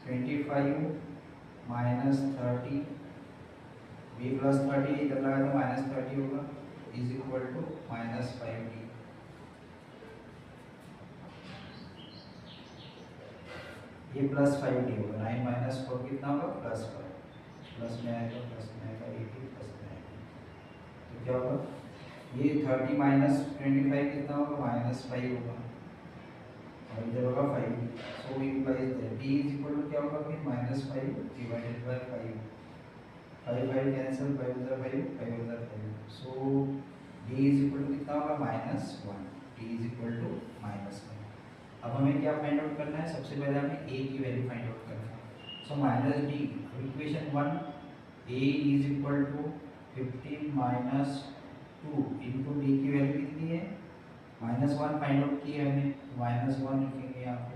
Speaker 1: 25 minus 30 b plus 30 इधर लगा तो माइनस 30 होगा is equal to minus 5d। ये प्लस 5d होगा। 9 माइनस 4 कितना होगा? प्लस 5। प्लस में आएगा, प्लस में आएगा, 80 प्लस में आएगा तो क्या होगा? ये 30 माइनस 25 कितना होगा? माइनस 5 होगा और इधर होगा 5। So implies that d is equal to क्या होगा? फिर माइनस 5 डिवाइडेड बाय 5। 5 5 कैंसिल, 5 उधर 5, 5 उधर 5। So d is equal to कितना होगा? Minus 1। d is equal to minus 1। अब हमें क्या फाइंड आउट करना है? सबसे पहले हमें a की वैल्यू फाइंड आउट करना है। So minus d, equation 1 a is equal to 15 minus 2 into D की वैल्यू कितनी है? माइनस 1 फाइंड आउट की है हमने, माइनस 1 लिखेंगे यहाँ पे।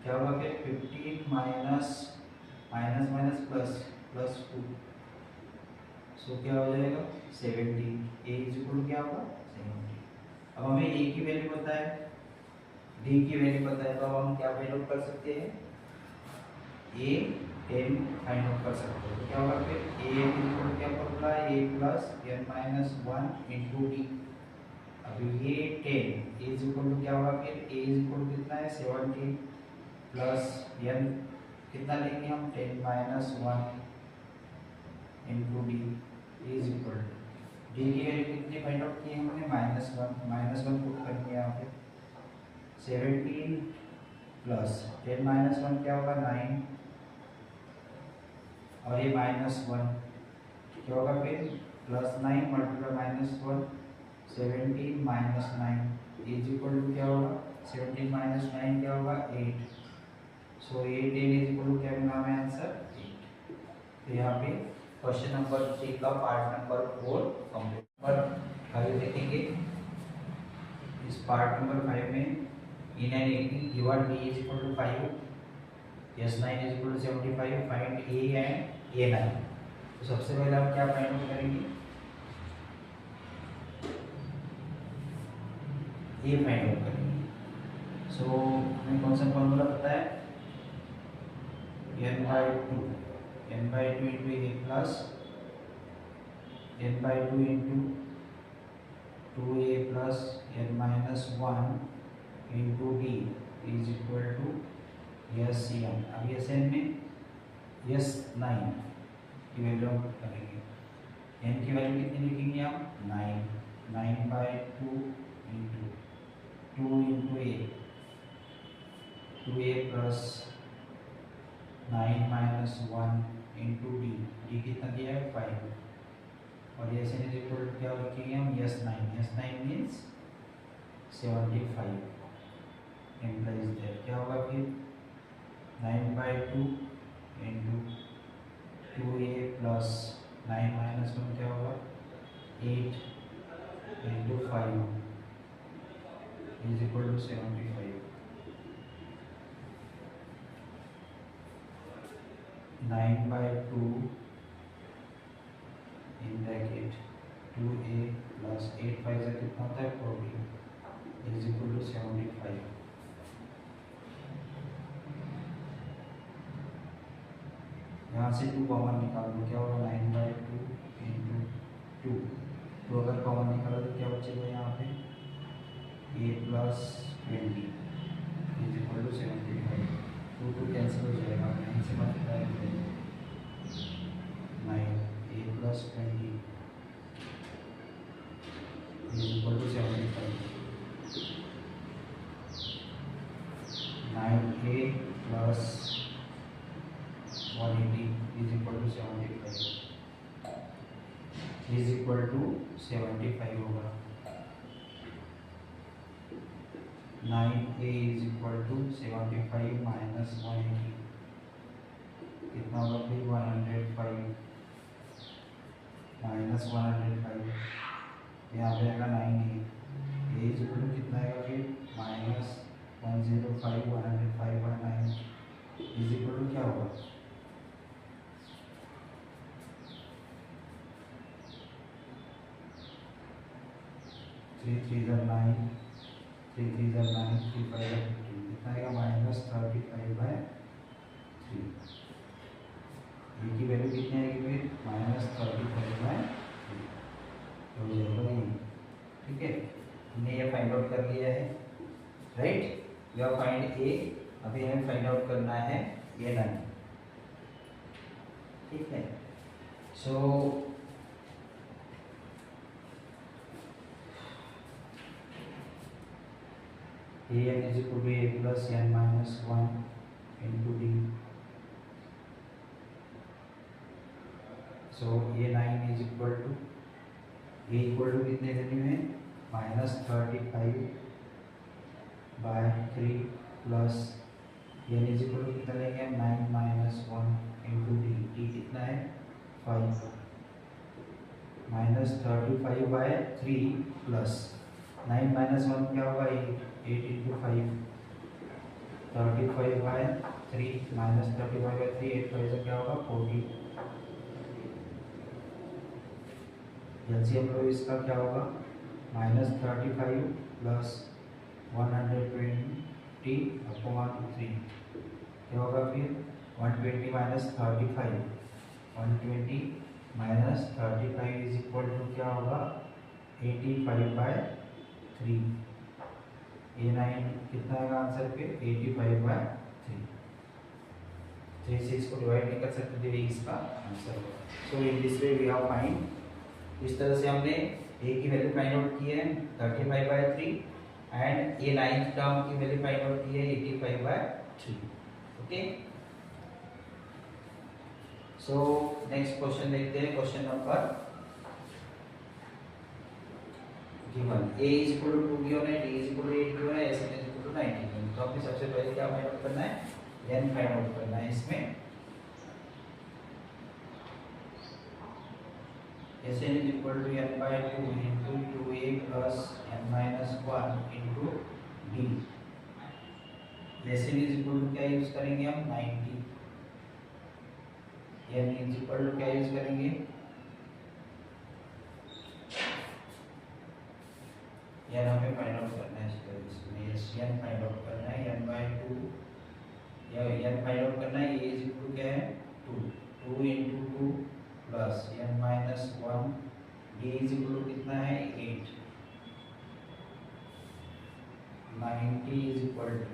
Speaker 1: क्या होगा फिर? 15 minus minus minus plus plus 2। सो क्या हो जाएगा? 17। ए इज इक्वल क्या होगा? 17। अब हमें ए की वैल्यू पता है, डी की वैल्यू पता है, तो अब हम क्या फाइंड आउट कर सकते हैं? ए 10 फाइंड आउट कर सकते हो। क्या होगा फिर? ए इक्वल क्या फॉर्मूला है? A plus n minus 1 into D. अब ये 10 इज इक्वल टू क्या होगा फिर? ए इज इक्वल टू कितना है? 17 प्लस n कितना लेंगे हम? 10 minus 1 into D is equal to D की वैल्यू कितनी फाइंड आउट की है हमने? माइनस 1। माइनस 1 पुट करेंगे यहाँ पे। 17 प्लस 10 माइनस 1 क्या होगा? 9 और ये माइनस 1 क्या होगा फिर? Plus 9 multiply minus 1। 17 minus 9 is equal to क्या होगा? 17 माइनस 9 क्या होगा? 8। सो 8 इज इक्वल टू क्या मिला हमें आंसर? 8। तो यहाँ पे क्वेश्चन नंबर 3 का पार्ट नंबर 4 कंप्लीट। नंबर 5 देखेंगे। इस पार्ट नंबर 5 में in an AP given b is equal to 5, S9 is equal to 75, find a and A9। तो सबसे पहले हम क्या फाइंड आउट करेंगे? a फाइंड आउट करेंगे। सो हमें कौन सा फॉर्मूला पता है? n/2 into a plus n/2 into 2a plus n minus 1 into d is equal to SN। अब SN में S9 की वैल्यू हम पुट करेंगे। n की वैल्यू कितनी लिखेंगे हम 9/2 into 2 into a 2a plus 9 minus 1 into D कितना दिया है 5 और S N is equal to क्या रखेंगे हम S9 मीन्स 75 एम्प्लाइज देयर क्या होगा फिर 9/2 इंटू 2a प्लस 9 माइनस 1 क्या होगा 8 into 5 is equal to 75 9/2 in bracket 2a plus 8 5 से कितना होता है 40 इज इक्वल टू 75। यहाँ से 2 कॉमन निकाल दो क्या होगा 9/2 इंटू 2 अगर कॉमन निकालो तो क्या बचेगा यहाँ पे a plus 20 is equal to 75। 2 cancel हो जाएगा 9 से मल्टीप्लाई हो जाएगा 9 a plus 20 is equal to 75। 9a plus 180 is equal to 75 is equal to 75 होगा। 9a is equal to 75 minus 180 कितना होगा फिर 105 माइनस 105 यहाँ पे आएगा 9a इज इक्वल टू कितना आएगा फिर माइनस 105 105 और 9 इज इक्वल टू क्या होगा 3 3 9 3 3 9 3 5 15 कितना आएगा माइनस 35/3 ए की वैल्यू कितनी आएगी फिर माइनस 35/3 हो जाएगा ये। ठीक है हमने ये फाइंड आउट कर लिया है राइट। यू फाइंड ए अभी हमें फाइंड आउट करना है ये 9। ठीक है so a n is equal to a plus n minus 1 into d. So a9 is equal to a equal to कितने वैल्यू है minus 35/3 plus n is equal to कितना लेंगे 9 माइनस 1 into d कितना है 5 माइनस 35/3 प्लस 9 माइनस 1 क्या होगा 8 into 5 35/3 minus 35/3 8 5 से क्या होगा 40 एलसीएम लो इसका क्या होगा माइनस 35 प्लस 120/3 क्या होगा फिर 120 minus 35 120 minus 35 is equal to क्या होगा 85/3 a9 कितना आएगा आंसर फिर 85/3 3 से इसको डिवाइड नहीं कर सकते थे इसका आंसर होगा। So in this way we have find इस तरह से हमने a की वैल्यू फाइंड आउट की है 35/3 एंड a9 टर्म की वैल्यू फाइंड आउट की है 85/3। ओके सो नेक्स्ट क्वेश्चन देखते हैं question number given a is equal to 2 given है d is equal to 8 given है s is equal to 90 given. तो आपने सबसे पहले क्या फाइंड आउट करना है n फाइंड आउट करना है। इसमें s n is equal to n/2 into 2a plus n minus 1 into d। s n is equal to क्या यूज करेंगे हम 90 n is equal to क्या यूज करेंगे n हमें फाइंड आउट करना है इसमें n फाइंड आउट करना है n/2 या n फाइंड आउट करना है a इज इक्वल टू क्या है 2 into 2 plus n minus 1 d is equal to कितना है 8 90 is equal to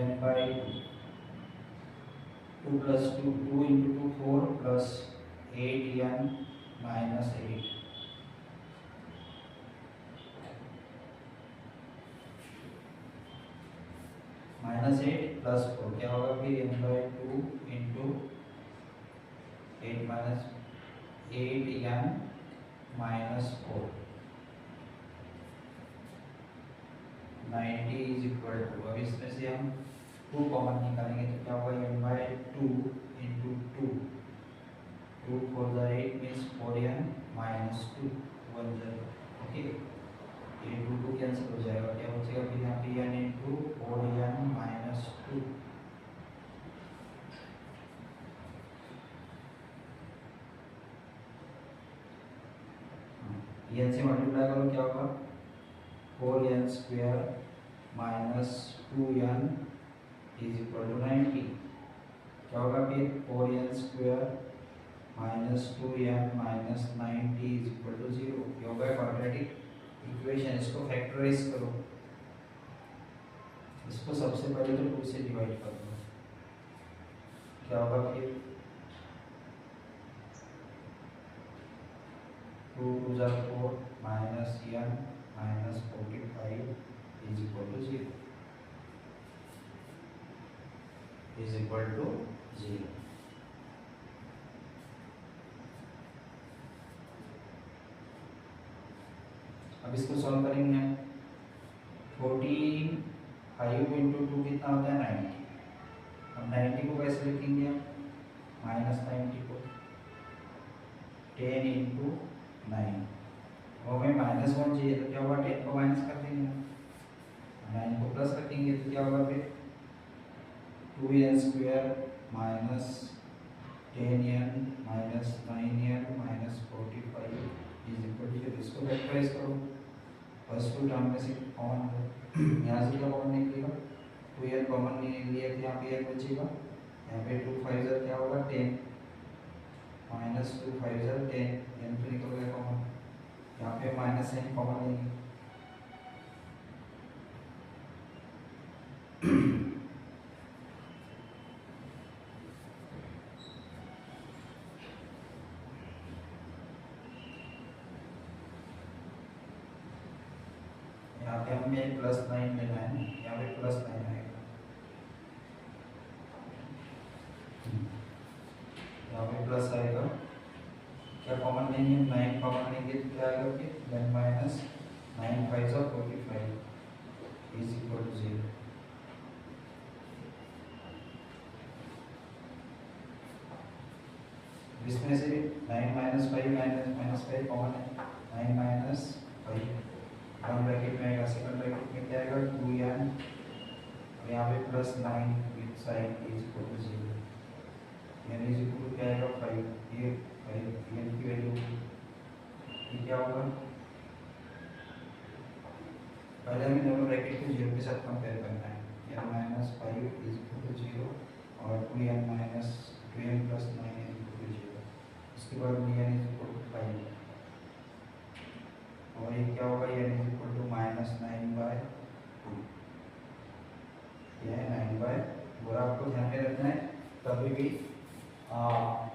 Speaker 1: n/2 2 plus 2 2 into 2 4 plus 8n minus 8 minus 8 plus 4 क्या होगा फिर n by 2 into 8 minus 8n minus 4 90 is equal to, अब इसमें से हम 2 कॉमन निकालेंगे तो क्या होगा n बाई 2 इंटू 2 2 4 ज़ा 8 मीन्स 4n माइनस 2 1 0 ओके, ये 2 2 कैंसिल हो जाएगा, क्या बचेगा फिर यहाँ पे n into 4n minus 2 n से मल्टीप्लाई करो क्या होगा 4n square minus 2n is equal to 90, क्या होगा फिर 4n square minus 2n minus 90 is equal to 0, ये होगा क्वाड्रेटिक इक्वेशन। इसको फैक्टराइज करो, इसको सबसे पहले तो 2 से डिवाइड कर दो, क्या होगा फिर 2 2 ज़ा 4 minus n minus 45 is equal to 0 is equal to 0। अब इसको सॉल्व करेंगे, 45 इंटू 2 कितना होता है 90, अब 90 को कैसे लिखेंगे माइनस 90 को 10 इंटू 9 और हमें माइनस 1 चाहिए तो क्या होगा 10 को माइनस कर देंगे, 9 को प्लस कर देंगे तो क्या होगा फिर 2n square minus 10n minus 9n minus 45 is equal to 0। इसको फैक्टराइज करो, फर्स्ट टू टर्म में से कॉमन लो, यहाँ से क्या कॉमन निकलेगा 2n कॉमन नहीं लिया तो यहाँ पे n बचेगा, यहाँ पे 2 5 क्या होगा 10 माइनस 2 5 10, n तो निकल गया कॉमन, यहाँ पे माइनस n कॉमन लेंगे यहाँ पे हमें प्लस 9 लेना है, यहाँ पे प्लस 9 आएगा, यहाँ पे प्लस आएगा, क्या कॉमन लेंगे 9 कॉमन लेंगे तो क्या आएगा फिर 10 माइनस 9 5 ज़ा 45 इज इक्वल टू 0। इसमें से 9 माइनस 5 माइनस 5 कॉमन है, 9 माइनस 5 वन ब्रैकेट में आएगा, सेकंड ब्रैकेट में क्या आएगा 2n और यहाँ पे plus 9 with sign is equal to 0, n is equal to क्या आएगा 5, ये 5 n की वैल्यू ये क्या होगा, पहले हमें दोनों ब्रैकेट को 0 के साथ कंपेयर करना है, n minus 5 is equal to 0 और 2n minus 2n plus 9 is equal to 0, उसके बाद n इज इक्वल टू 5 और ये क्या होगा n is equal to minus 9 by 2, यह 9 बाय 2। और आपको ध्यान में रखना है कभी भी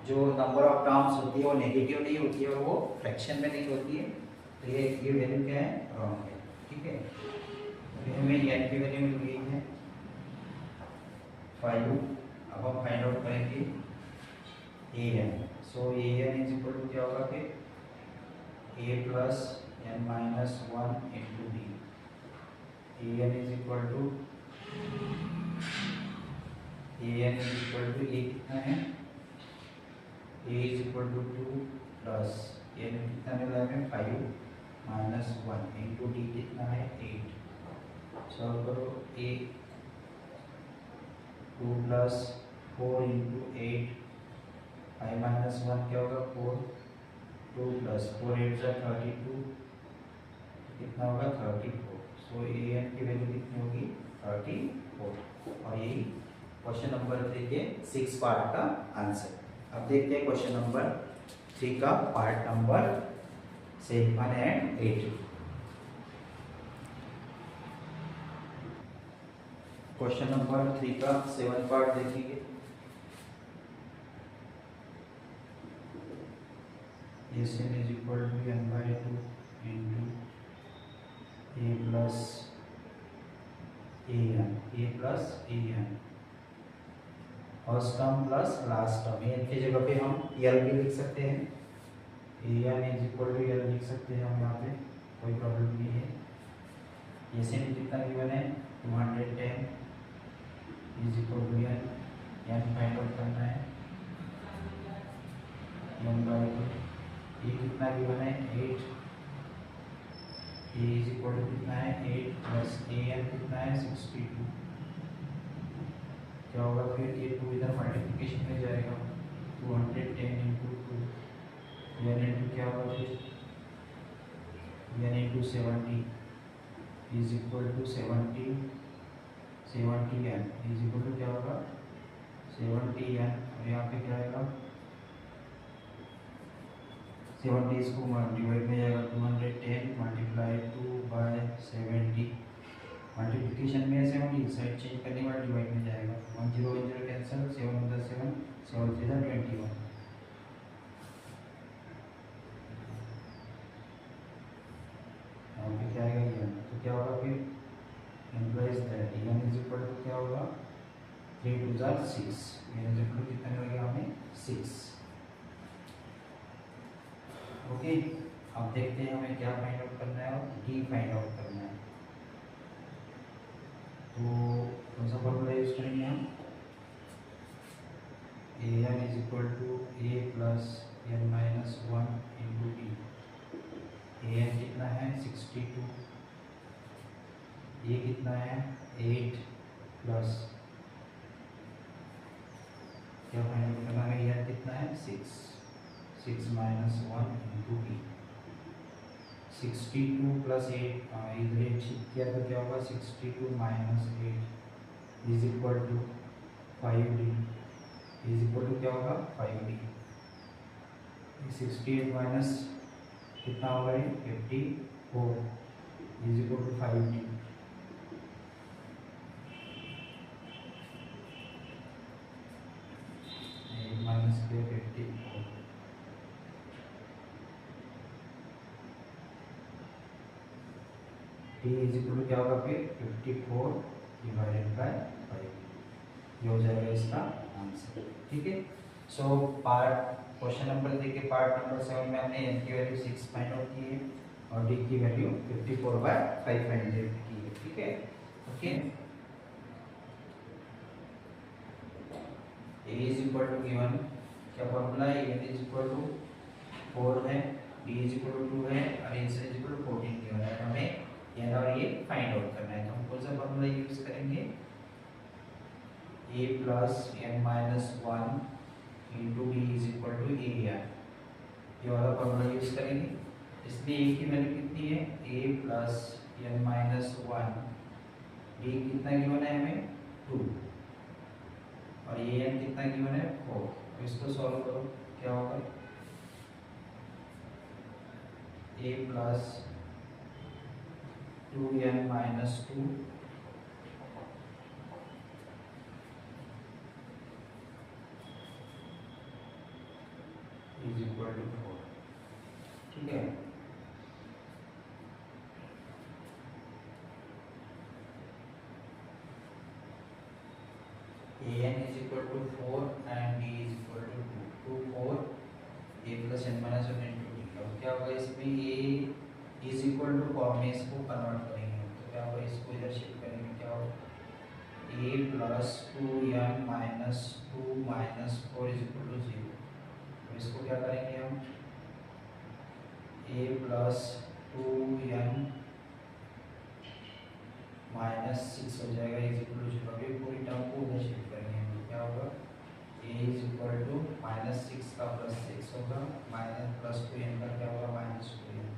Speaker 1: जो नंबर ऑफ टर्म्स होती है वो नेगेटिव नहीं होती है और वो फ्रैक्शन में नहीं होती है, तो ये वैल्यू क्या है रॉन्ग है, ठीक है। तो हमें n की वैल्यू मिल गई है 5, अब हम फाइंड आउट करेंगे an, so an is equal to क्या होगा फिर a plus n minus 1 into b, an is equal to a कितना है a is equal to 2 plus n कितना मिला है 5 माइनस 1 इंटू d कितना है 8, सॉल्व करो a 2 प्लस 4 इंटू 8 5 माइनस 1 क्या होगा 4, 2 प्लस 4 8 ज़ा 32 कितना होगा 34, सो an की वैल्यू कितनी होगी 34 और यही क्वेश्चन नंबर 3 के 6 पार्ट का आंसर। अब देखते हैं क्वेश्चन नंबर 3 का part number 7 and 8। Question number 3 का 7 पार्ट देखेंगे। S N is equal to N by two into A plus A N first term plus last term. N की जगह पे हम एल भी लिख सकते हैं, A N is equal to L लिख सकते हैं हम यहाँ पे, कोई प्रॉब्लम नहीं है। एस एन कितना गिवन है 210 is equal to N, N find out करना है एन बाई टू। ए कितना गिवन है 8, ए इज इक्वल टू कितना है 8 प्लस ए एन कितना है 62। क्या होगा फिर ये 2 इधर मल्टीप्लिकेशन में जाएगा, 210 इंटू 2 एन इंटू क्या होगा फिर n into 70 is equal to 70 n is equal to क्या होगा 70 एन। और यहाँ पे क्या आएगा 70 इसको डिवाइड में जाएगा 210 मल्टीप्लाई 2 बाय 70, मल्टीप्लिकेशन में 70 साइड चेंज करने के बाद डिवाइड में जाएगा, 1 0 1 0 कैंसिल, 7 + 7 7 3 21। यहाँ पे क्या आएगा ये, तो क्या होगा फिर implies that n is equal to क्या होगा 3 2 6, एन इज इक्वल टू कितना मिलेगा हमें 6। ओके, अब देखते हैं हमें क्या फाइंड आउट करना है और डी फाइंड आउट करना है। तो कौन सा फॉर्मूला यूज करेंगे हम, A N is equal to A plus N minus 1 into D. A N कितना है 62, ए कितना है 8 प्लस क्या फाइंड आउट करना है, एन कितना है 6 माइनस 1 इंटू डी। 62 प्लस 8 इधर 8 शिफ्ट किया तो क्या होगा 62 minus 8 is equal to 5d is equal to क्या होगा 5d। 68 माइनस कितना होगा ये 54 is equal to 5d। Minus के 54 डी इज इक्वल टू क्या होगा फिर 54 डिवाइडेड बाय 5, ये हो जाएगा इसका आंसर। ठीक है, सो पार्ट क्वेश्चन नंबर देखिए, पार्ट नंबर 7 में हमने एन की वैल्यू 6 फाइंड आउट की है और डी की वैल्यू 54/5 फाइंड आउट की है। ठीक है, okay, a is equal to given क्या फॉर्मूला है, ए इज इक्वल टू 4 है, बी इज इक्वल टू 2 है और ए इज इक्वल टू 14 गिवन है। हमें एन और ये फाइंड आउट करना है, तो हम कौन सा फॉर्मूला यूज करेंगे, a plus N minus 1 into D is equal to a n, ये वाला फॉर्मूला यूज करेंगे। इसलिए ए की वैल्यू कितनी है a plus N minus 1, d कितना गिवन है हमें 2 और ए एन कितना गिवन है 4। तो इसको सॉल्व करो, क्या होगा a plus 2n minus 2 is equal to 4। ठीक है, A N is equal to 4 and D is equal to 2 4 A plus N minus 1 into D. अब क्या होगा इसमें A is equal to form में इसको कन्वर्ट करेंगे, तो क्या होगा इसको इधर शिफ्ट करेंगे, क्या होगा a plus 2n minus 2 minus 4 is equal to 0। तो इसको क्या करेंगे हम a प्लस 2n माइनस 6 हो जाएगा इज इक्वल टू 0। अभी पूरी टर्म को उधर शिफ्ट करेंगे हम, तो क्या होगा a is equal to minus 6 का प्लस 6 होगा माइनस प्लस 2n का क्या होगा माइनस 2n।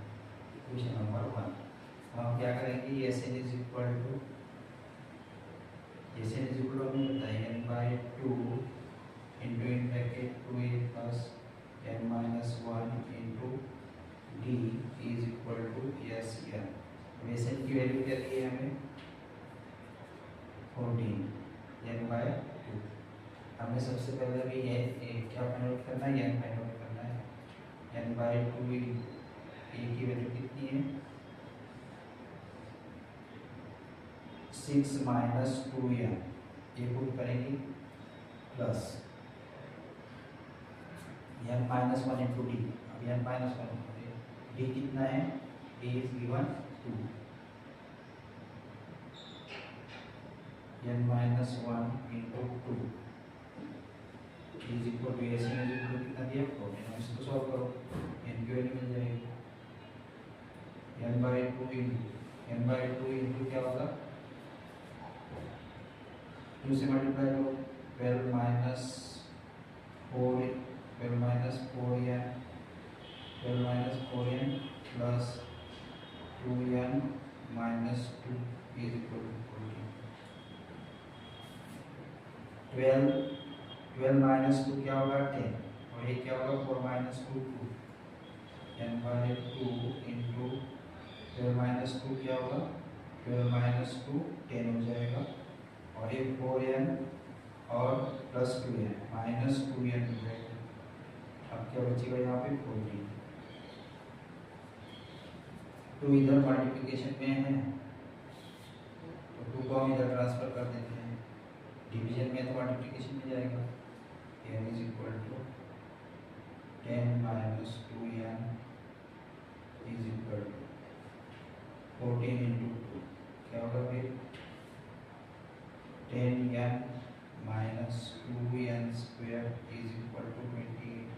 Speaker 1: क्वेश्चन नंबर 1 हम क्या करेंगे, s N is equal to हमें बताइए n by 2 into in bracket 2a plus n minus 1 into D is equal to s n. S n की वैल्यू क्या दी है हमें 14 n बाई 2। हमें सबसे पहले भी ये क्या फाइंड आउट करना है, n फाइंड आउट करना है। n/2 ए की वैल्यू कितनी है 6 माइनस 2n, ये पुट करेंगे plus n minus 1 into D. अब n माइनस 1 डी कितना है, d is given 2, n minus 1 into 2 is equal to s is equal to कितना दिया 14। इसको सॉल्व करो, n की वैल्यू मिल जाएगी n/2 इंटू क्या होगा 2 से मल्टीप्लाई करो 12 minus 4n plus 2n minus 2 is equal to 12 minus 2 क्या होगा 10, और ये क्या होगा 4 माइनस 2 2, n/2 इंटू 12 माइनस 2 क्या होगा 12 माइनस 2 10 हो जाएगा, और ये 4n और प्लस 2n माइनस 2n हो जाएगा। अब क्या बचेगा यहाँ पे 14, 2 इधर मल्टीप्लिकेशन में है तो 2 को हम इधर ट्रांसफर कर देते हैं, डिवीजन में तो मल्टीप्लिकेशन में जाएगा, n is equal to 10 minus 2n is equal to 14 into 2 क्या होगा फिर 10n minus 2n square is equal to 28।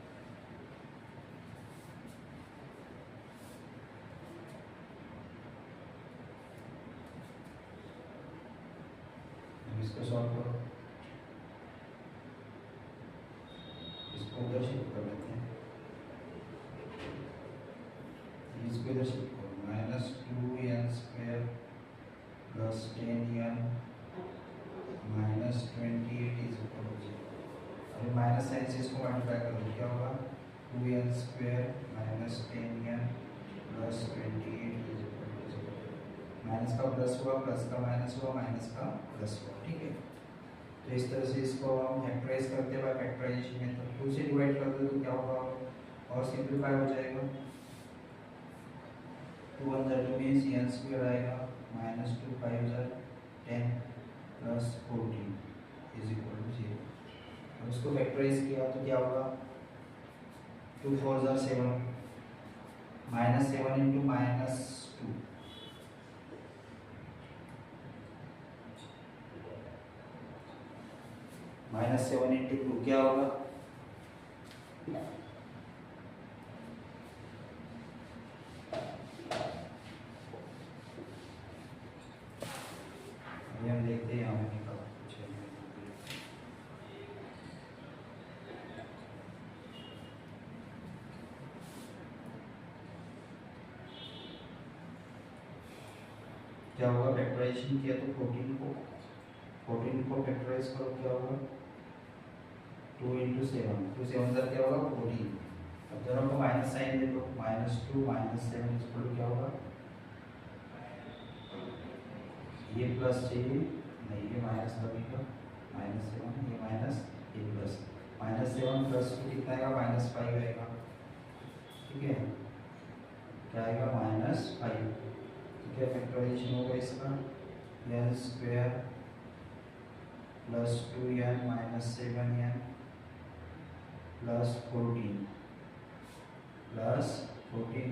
Speaker 1: इसको सॉल्व करो, इसको उधर शिफ्ट कर लेते हैं, इसको इधर शिफ्ट करो minus 2n square plus 10n minus 28 is equal to 0। अभी माइनस साइन से इसको मल्टीप्लाई करो क्या होगा 2n square minus 10n plus 28 is equal to 0। Minus का प्लस हुआ, प्लस का माइनस हुआ, माइनस का प्लस हुआ, ठीक है। तो इस तरह से इसको हम फैक्टराइज करते हैं, फैक्टराइजेशन में तो 2 से डिवाइड कर दो तो क्या होगा और सिंपलीफाई हो जाएगा, 2 1 2 मीन्स n स्क्वायर आएगा minus 2 5 10 plus 14 is equal to 0। अब इसको फैक्टराइज किया तो क्या होगा 2 4 7 minus 7 into minus 2 minus 7 into 2 क्या होगा हम देखते हैं यहाँ पे निकाल कुछ क्या होगा फैक्टराइजेशन किया तो 14 को फैक्टराइज करो क्या होगा 2 इंटू 7 2 7 क्या होगा 14। अब दोनों को माइनस साइन दे दो -2 -7 इक्वल क्या होगा ये प्लस चाहिए नहीं ये माइनस लगेगा -7 ये माइनस ये प्लस -7 प्लस 2 कितना आएगा -5 आएगा, ठीक है क्या आएगा -5। ठीक है फैक्टराइजेशन होगा इसका n square plus 2n minus 7n plus 14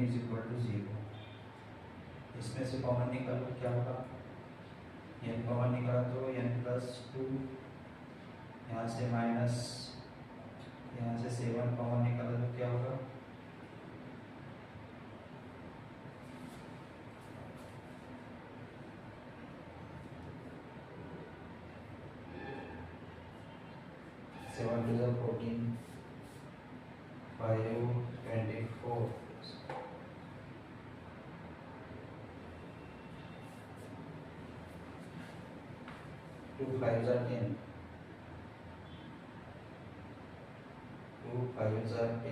Speaker 1: is equal to 0। इसमें से कॉमन निकालो क्या होगा n कॉमन निकाला तो n प्लस 2 यहाँ से माइनस यहाँ से 7 कॉमन निकाला तो क्या होगा सेवन 2 14 5 24 2 5 10 2 5 10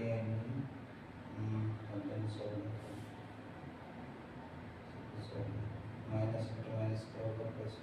Speaker 1: माइनस माइनस क्या होगा प्लस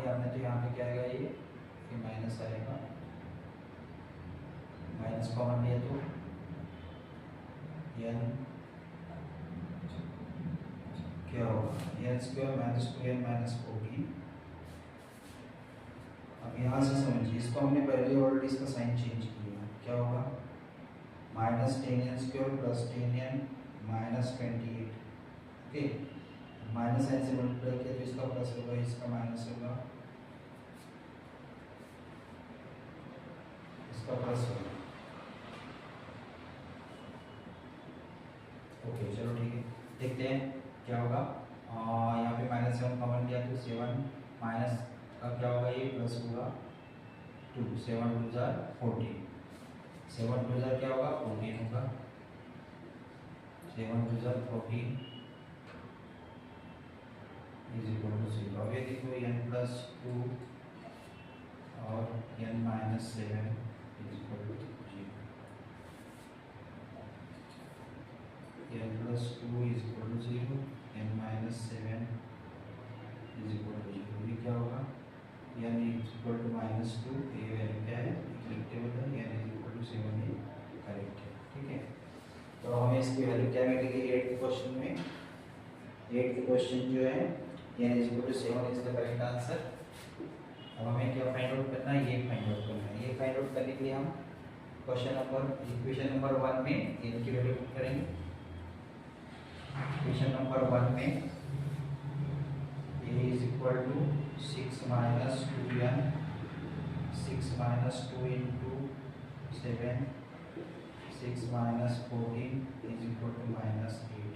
Speaker 1: लिया हमने तो यहाँ पे क्या आएगा ये माइनस आएगा, माइनस कॉमन लिया तो n क्या होगा n square minus 2n minus 14। अब यहाँ से समझिए, इसको हमने पहले ऑलरेडी इसका साइन चेंज किया, क्या होगा minus 10n square plus 10n minus 28। Okay, minus n से मल्टीप्लाई किया तो इसका प्लस होगा, इसका माइनस होगा, इसका प्लस होगा। ओके चलो ठीक है, देखते हैं क्या होगा। यहाँ पे माइनस 7 कॉमन लिया तो 7 माइनस का क्या होगा ये प्लस होगा 2, 7 2 जार 14, 7 2 जार क्या होगा 14 होगा, 7 2 जार 14 इज इक्वल टू 0। अब ये देखो n प्लस 2 और n minus 7 is equal to 0, n plus 2 is equal to 0, n minus 7 is equal to 0। ये क्या होगा n is equal to minus 2, ये वैल्यू क्या है इक्विलेटरल है, n इज इक्वल टू 7 ये करेक्ट है। ठीक है, तो हमें इसकी वैल्यू क्या मिलेगी 8th क्वेश्चन में, 8th क्वेश्चन जो है n is equal to 7 is the correct answer. अब हमें क्या फाइंड आउट करना है, ये फाइंड आउट करना है। ये फाइंड आउट करने के लिए हम क्वेश्चन नंबर इक्वेशन नंबर 1 में n की वैल्यू पुट करेंगे। इक्वेशन नंबर 1 में a is equal to 6 minus 2n, 6 minus 2 into 7, 6 minus 14 is equal to minus 8।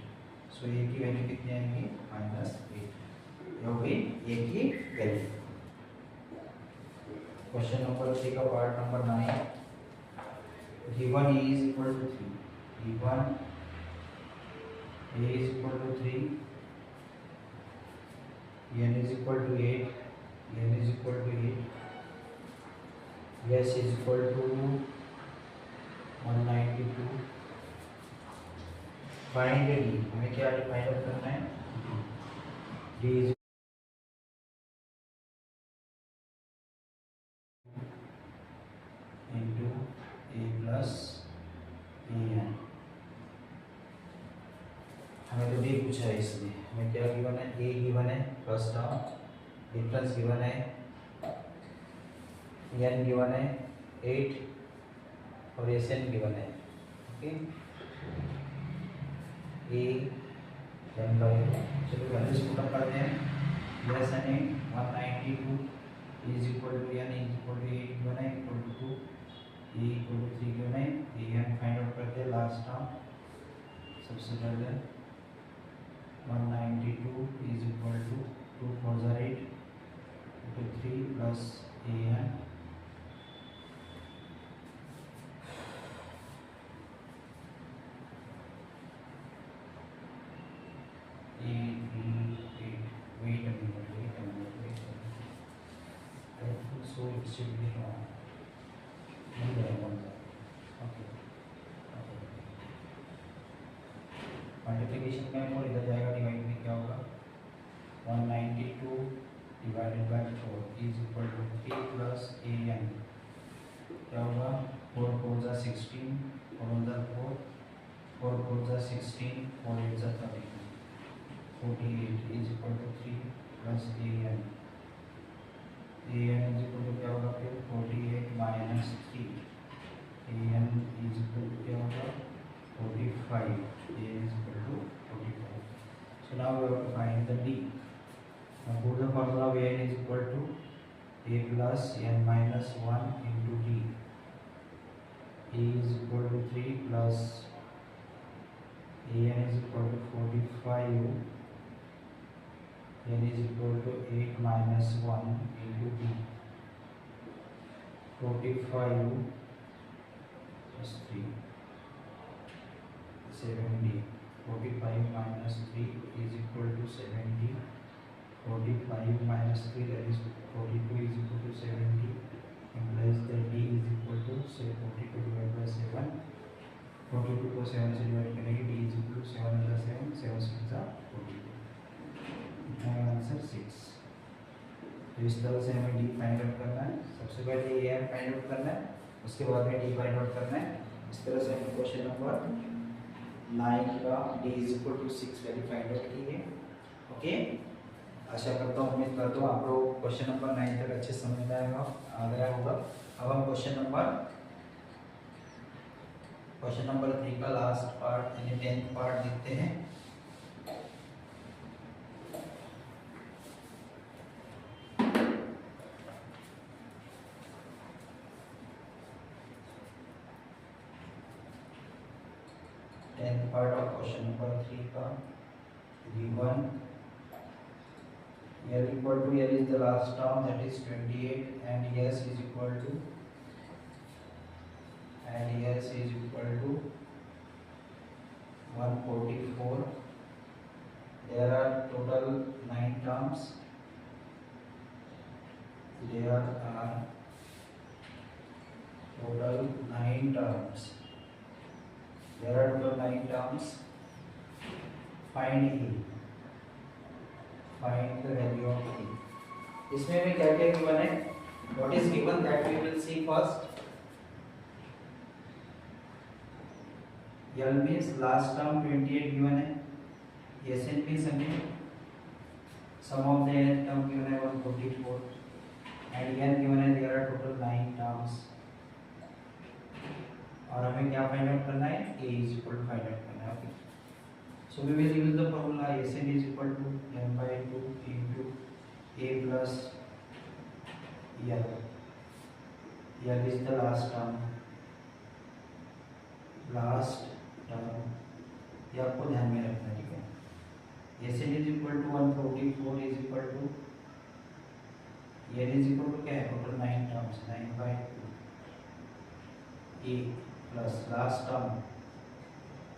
Speaker 1: So a की वैल्यू कितनी आएगी माइनस 8, ये हो गई a की वैल्यू। क्वेश्चन नंबर 3 का part number 9, given a is equal to 3, given a is equal to 3, n is equal to 8, n is equal to 8, s is equal to 192, find d, हमें क्या find out करना है, d is into a plus an। हमें तो d पूछा है, इसलिए हमें क्या गिवन है, a गिवन है फर्स्ट टर्म, डिफरेंस गिवन है, n गिवन है 8 और sn गिवन है। ओके, a n बाई 2, चलो वैल्यूज पुट करते हैं। यस यानी 192 is equal to n is equal to 8 given है, equal to 2, a equal to 3 given है, an फाइंड आउट करते हैं लास्ट टर्म। सबसे पहले 192 is equal to 2 4 are 8 into 3 plus an wait a minute, I think so it should be wrong, okay, multiplication में और इधर जाएगा, डिवाइड में क्या होगा 192 divided by 4 is equal to 3 plus an, क्या होगा 4 4 जा 16, 4 1 जा 4, 4 4 जा 16, 4 8 जा 32, 48 is equal to 3 plus an, an is equal to क्या होगा फिर 48 minus 3, an is equal to क्या होगा 45, a is equal to 45. So now we have to find the d. Now put the formula of n is equal to a plus n minus 1 into d. A is equal to 3 plus an is equal to 45, n is equal to 8 minus 1 into d. 45 plus 3, 70, 45 minus 3 is equal to 70, 45 minus 3 that is 42 is equal to 70, implies that d is equal to say 42 divided by 7, 42 को 7 से divide करेंगे, d is equal to 7 plus 7, 7 6 42, इतना answer 6। तो इस तरह से हमें D find out करना है। सबसे पहले ए एम फाइंड आउट करना है, उसके बाद में डी फाइंड आउट करना है। इस तरह से हमें क्वेश्चन नंबर 9 का d is equal to 6 value find out की है। ओके, आशा करता हूँ, उम्मीद करता हूँ आप लोग क्वेश्चन नंबर 9 तक अच्छे समझ में आ गया होगा। अब हम क्वेश्चन नंबर 3 का लास्ट पार्ट यानी 10th पार्ट देखते हैं। पार्ट ऑफ क्वेश्चन नंबर 3 का given L equal to L is the last term, that is 28, and S is equal to 144. There are total 9 terms. There are total 9 terms. Find E. Find the value of E. इसमें भी क्या क्या given है? What is given that we will see first. L means last term 28 given है. SN means हमें sum of the nth term given है 144 and N given है there are total 9 terms. और हमें क्या फाइंड आउट करना है? A is equal to find out करना है। Okay, so we will use the formula Sn is equal to m by 2 into A plus L. L is the last term, ये आपको ध्यान में रखना है, ठीक है। Sn is equal to 144 is equal to L is equal to क्या है? Total 9 terms, 9 by 2 A plus last term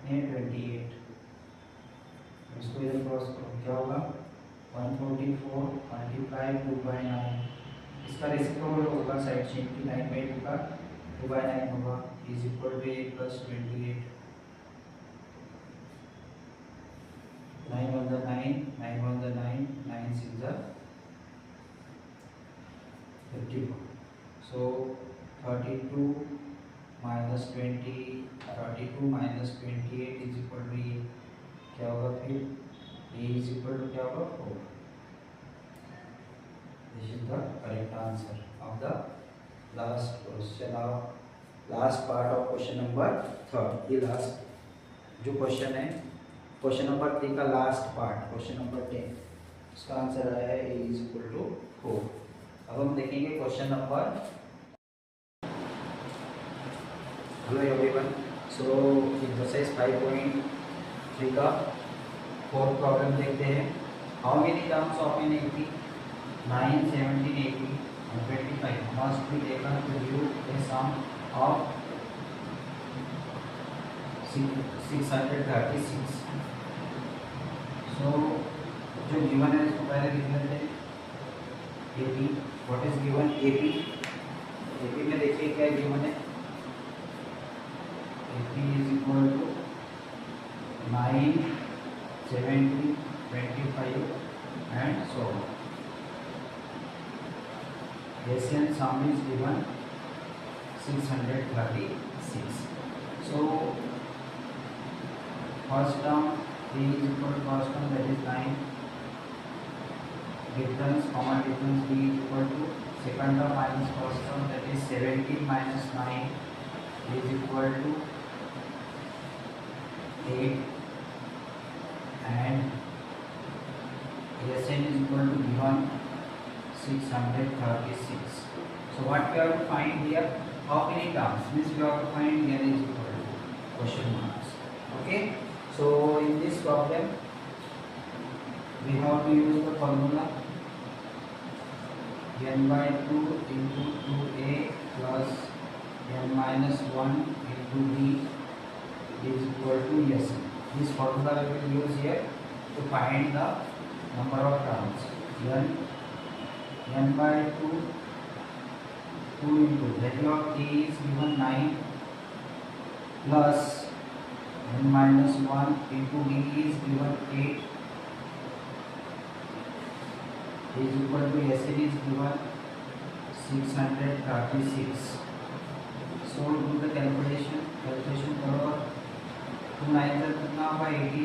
Speaker 1: ने 28, इसको इधर क्रॉस करो, क्या होगा? 144 मल्टीप्लाई 2/9, इसका रेसिप्रोकल होगा साइड चेंज की, 9/2 का 2/9 होगा, is equal to A plus 28। 9 1 the 9, 9 1 the 9, 9 6 the 54. So 32 minus 28 is equal to A, क्या होगा फिर? A is equal to क्या होगा? 4. This is the correct answer of the last question of last part of question number 3rd. ये last जो question है question number 3 का last part, question number 10, इसका आंसर आया है A is equal to 4. अब हम देखेंगे question number. Hello everyone, so exercise 5.3 का 4th प्रॉब्लम देखते हैं। How many terms of an 80, 9, 17, 80 and 25 must be taken to give a sum of 636. सो जो गिवन है इसको पहले लिख लेते हैं। AP, what is given? AP में देखिए क्या गिवन है। AP is equal to 9, 70, 25 and so on. Sn sum is given 636. So first term A is equal to first term, that is 9. Difference, common difference B is equal to second term minus first term, that is 17 minus 9 is equal to 8, and Sn is equal to given 636. So what we have to find here? How many terms? Means we have to find N is equal to question marks. Okay. So in this problem we have to use the formula n by 2 into 2a plus n minus 1 into b is equal to Sn. This formula we will use here to find the number of terms. N by 2 into value of A is given 9 plus n minus 1 into B is given 8 is equal to acid is given 636. Solve do the calculation करो 2 9 कितना होगा 80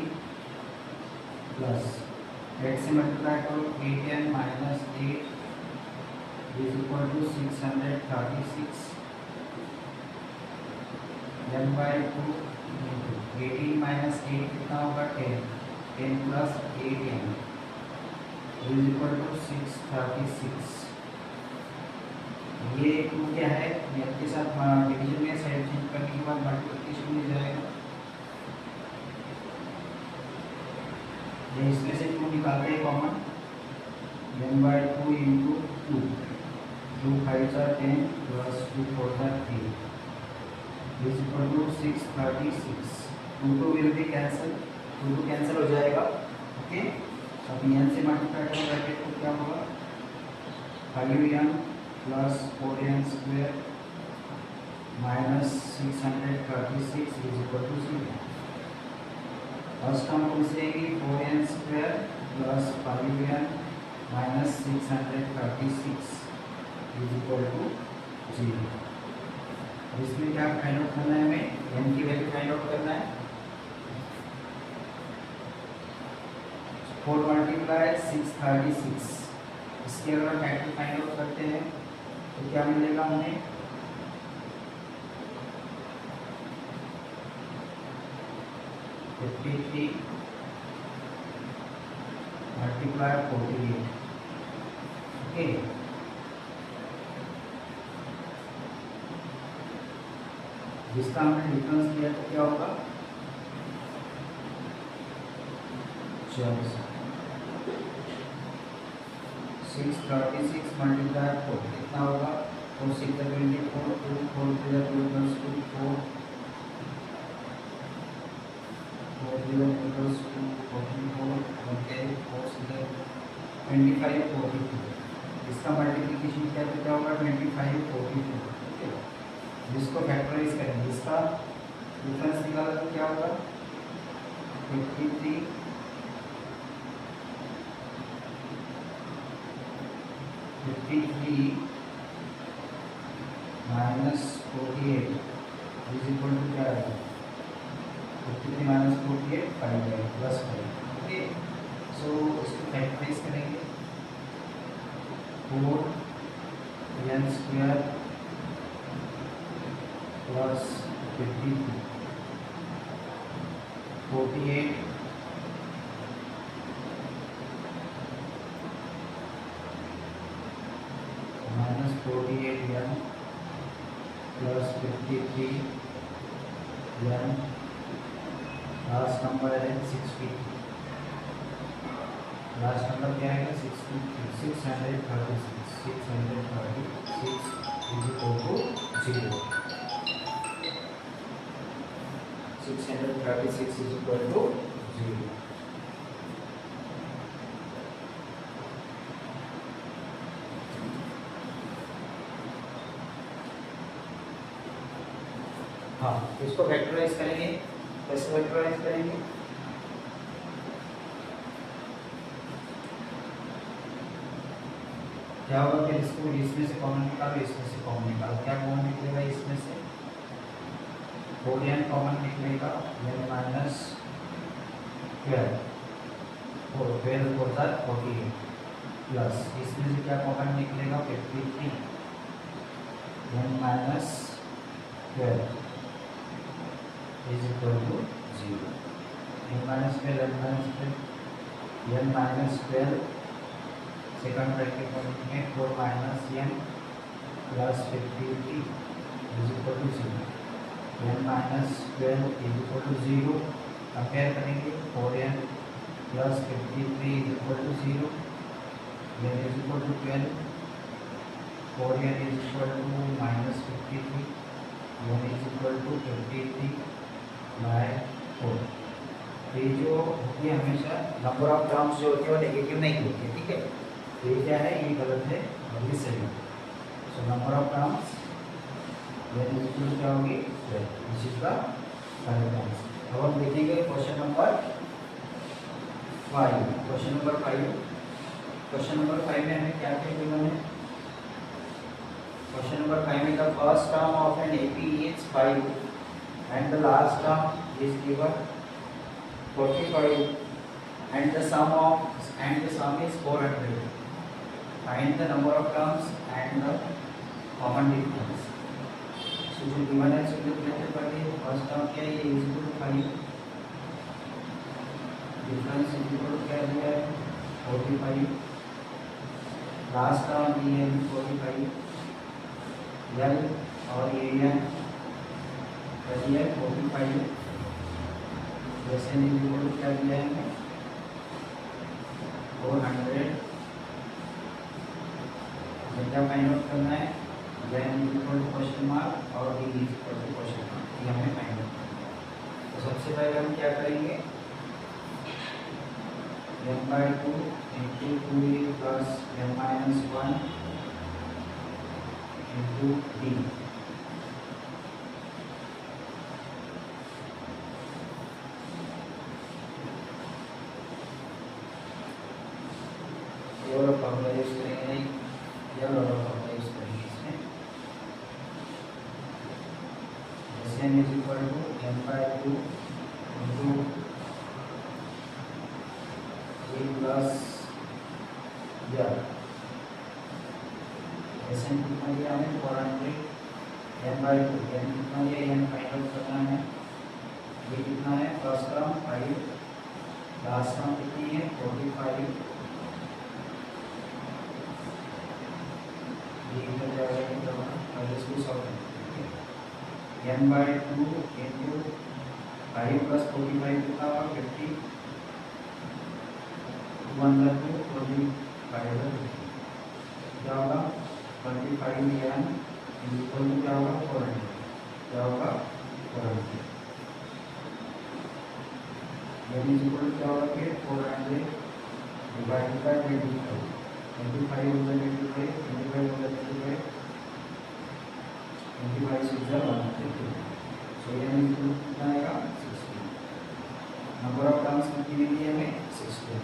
Speaker 1: plus 8 से multiply करो 8n minus 8 is equal to 636 n by 2 into 18 minus 8 कितना होगा 10 10 plus 8n is equal to 636. ये 2 क्या है के साथ डिवीजन में साइड चेंज करने के बाद मल्टीप्लिकेशन में जाएगा। ये इसमें से 2 निकालते हैं common n by 2 into 2 2 5 are 10 plus 2 4 are 3 is equal to 636. 2 will be cancel 2 cancel हो जाएगा। ओके अब n से मल्टीप्लाई करो ब्रैकेट को क्या होगा 5n plus 4n square minus 636 is equal to 0. First term कौन सी रहेगी 4n square plus 5n minus 636 is equal to 0. इसमें क्या फाइंड आउट करना है हमें n की वैल्यू फाइंड आउट करना है। 4 मल्टीप्लाई 636 इसके अगर फैक्टर फाइंड आउट करते हैं तो क्या मिलेगा हमें 53 मल्टीप्लाई 48। ओके जिसका हमने डिफरेंस किया तो क्या होगा 636 मल्टीप्लाई 4 कितना होगा 4 6 24 2 4 3 2 plus 2 4 4 0 plus 2 44 okay 4 6 25 42 इसका मल्टीप्लिकेशन क्या तो क्या होगा 25 42। ओके जिसको फैक्टराइज करेंगे इसका डिफरेंस निकाला तो क्या होगा 53 minus 48 is equal to क्या है 53 minus 48 5 है प्लस 5। ओके सो इसको फैक्टराइज करेंगे 4n square plus 53 48 minus 48n plus 53 n last number है 60 लास्ट नंबर क्या आएगा 636 is equal to 0 636 is equal to 0। हाँ इसको वेक्टराइज करेंगे कैसे वेक्टराइज करेंगे क्या होगा फिर इसको इसमें से कॉमन निकालो इसमें से कॉमन निकालो क्या कॉमन निकलेगा इसमें से 4n कॉमन निकलेगा n माइनस 12 4 48 प्लस इसमें से क्या कॉमन निकलेगा 53 n minus 12 is equal to 0 n minus 12 n minus 12 second bracket में 4 minus n plus 53 is equal to 0 n minus 12 is equal to 0 compare करेंगे 4n plus 53 is equal to 0 n is equal to 12 4n is equal to minus 53 n is equal to 53 by 4। ये जो होती है हमेशा number of terms जो होती है वो नेगेटिव नहीं होती है। ठीक है ये क्या है ये गलत है और ये सही है। सो नंबर ऑफ टर्म्स क्या होगी this is the correct answer. अब हम देखेंगे question number 5। Question number 5 question number 5 में हमें क्या क्या गिवन है? क्वेश्चन नंबर 5 में the first term of an AP is 5 and the last term is given 45 and the sum is 400. Find the number of terms and the common difference. So जो given है उसको लेते पहले first term क्या है, ये is equal to 5, difference is equal to क्या दिया है 45, लास्ट टर्म दिया है 45, L और एरिया दिया है 45, जैसे is equal to क्या दिया है 400, क्या फाइंड आउट करना है, n equal to question mark और d equal to question mark, ये हमें फाइंड आउट करना है। तो सबसे पहले हम क्या करेंगे, n/2 into 2a plus n-1 into d, ये वाला फॉर्मूला यूज करेंगे, नहीं ये वाला फॉर्मूला यूज करेंगे इसमें, जैसे n is equal to n/2 into a plus या ऐसे कितना दिया हमें 400, n/2 n कितना दिया, n फाइंड आउट करना है, ये कितना है फर्स्ट टर्म 5, लास्ट टर्म कितनी है 45, n/2 into 5 plus 45 कितना होगा 50, 1/2 45 क्या होगा 25 n इक्वल टू क्या होगा 400, क्या होगा 400, n इक्वल टू क्या होगा फिर 400 डिवाइडेड बाय 25, 25 होगा 25, 25 होगा 25, 25 से 150, सो n इक्वल टू कितना आएगा 16, नंबर ऑफ टर्म्स कितनी मिली है हमें 16,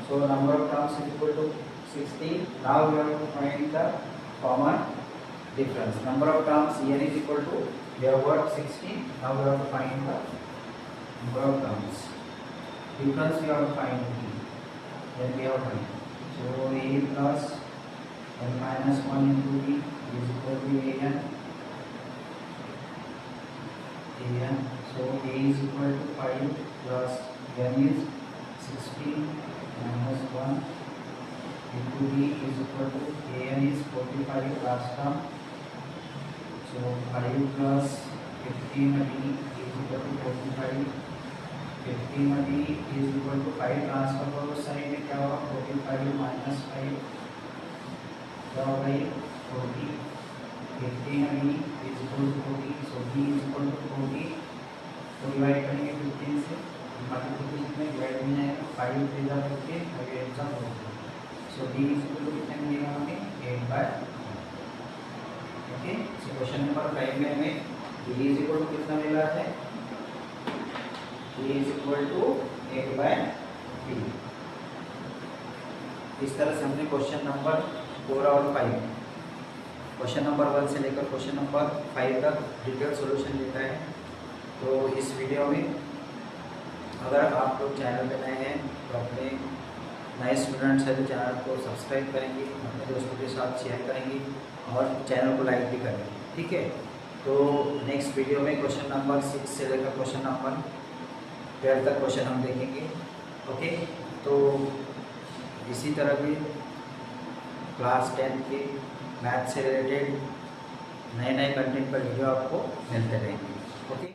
Speaker 1: so number of terms is equal to 16. Now we have to find the common difference. Number of terms n is equal to, we have got 16. Now we have to find the number of terms. Difference we have to find d. Then we have to find. So a plus n-1 into d is equal to an. So a is equal to 5 plus n is 16 minus 1 into d is equal to an is 45 last term, so 5 plus 15 d is equal to 45, 15 d is equal to 5 transfer करो side में, क्या होगा 45 minus 5 क्या होगा ये 40, 15 d is equal to 40, so d is equal to 40 को divide करेंगे 15 से, बाकी तो कितने डिवाइड में जाएगा 5 से जा करके 5 एग्जाम होगा, सो d इज इक्वल टू कितना मिलेगा हमें 8/, ओके। सो क्वेश्चन नंबर 5 में हमें d इज इक्वल टू कितना मिला है, d इज इक्वल टू 8/3। इस तरह से हमने क्वेश्चन नंबर 4 और 5, क्वेश्चन नंबर 1 से लेकर क्वेश्चन नंबर 5 तक डिटेल सॉल्यूशन देता है। तो इस वीडियो में अगर आप लोग चैनल पे नए हैं तो अपने नए स्टूडेंट्स हैं तो चैनल को सब्सक्राइब करेंगे, अपने दोस्तों के साथ शेयर करेंगे और चैनल को लाइक भी करेंगे, ठीक है। तो नेक्स्ट वीडियो में क्वेश्चन नंबर 6 से लेकर क्वेश्चन नंबर 12 तक क्वेश्चन हम देखेंगे, ओके। तो इसी तरह के क्लास 10 के मैथ से रिलेटेड नए नए कंटेंट पर वीडियो आपको मिलते रहेंगे, ओके।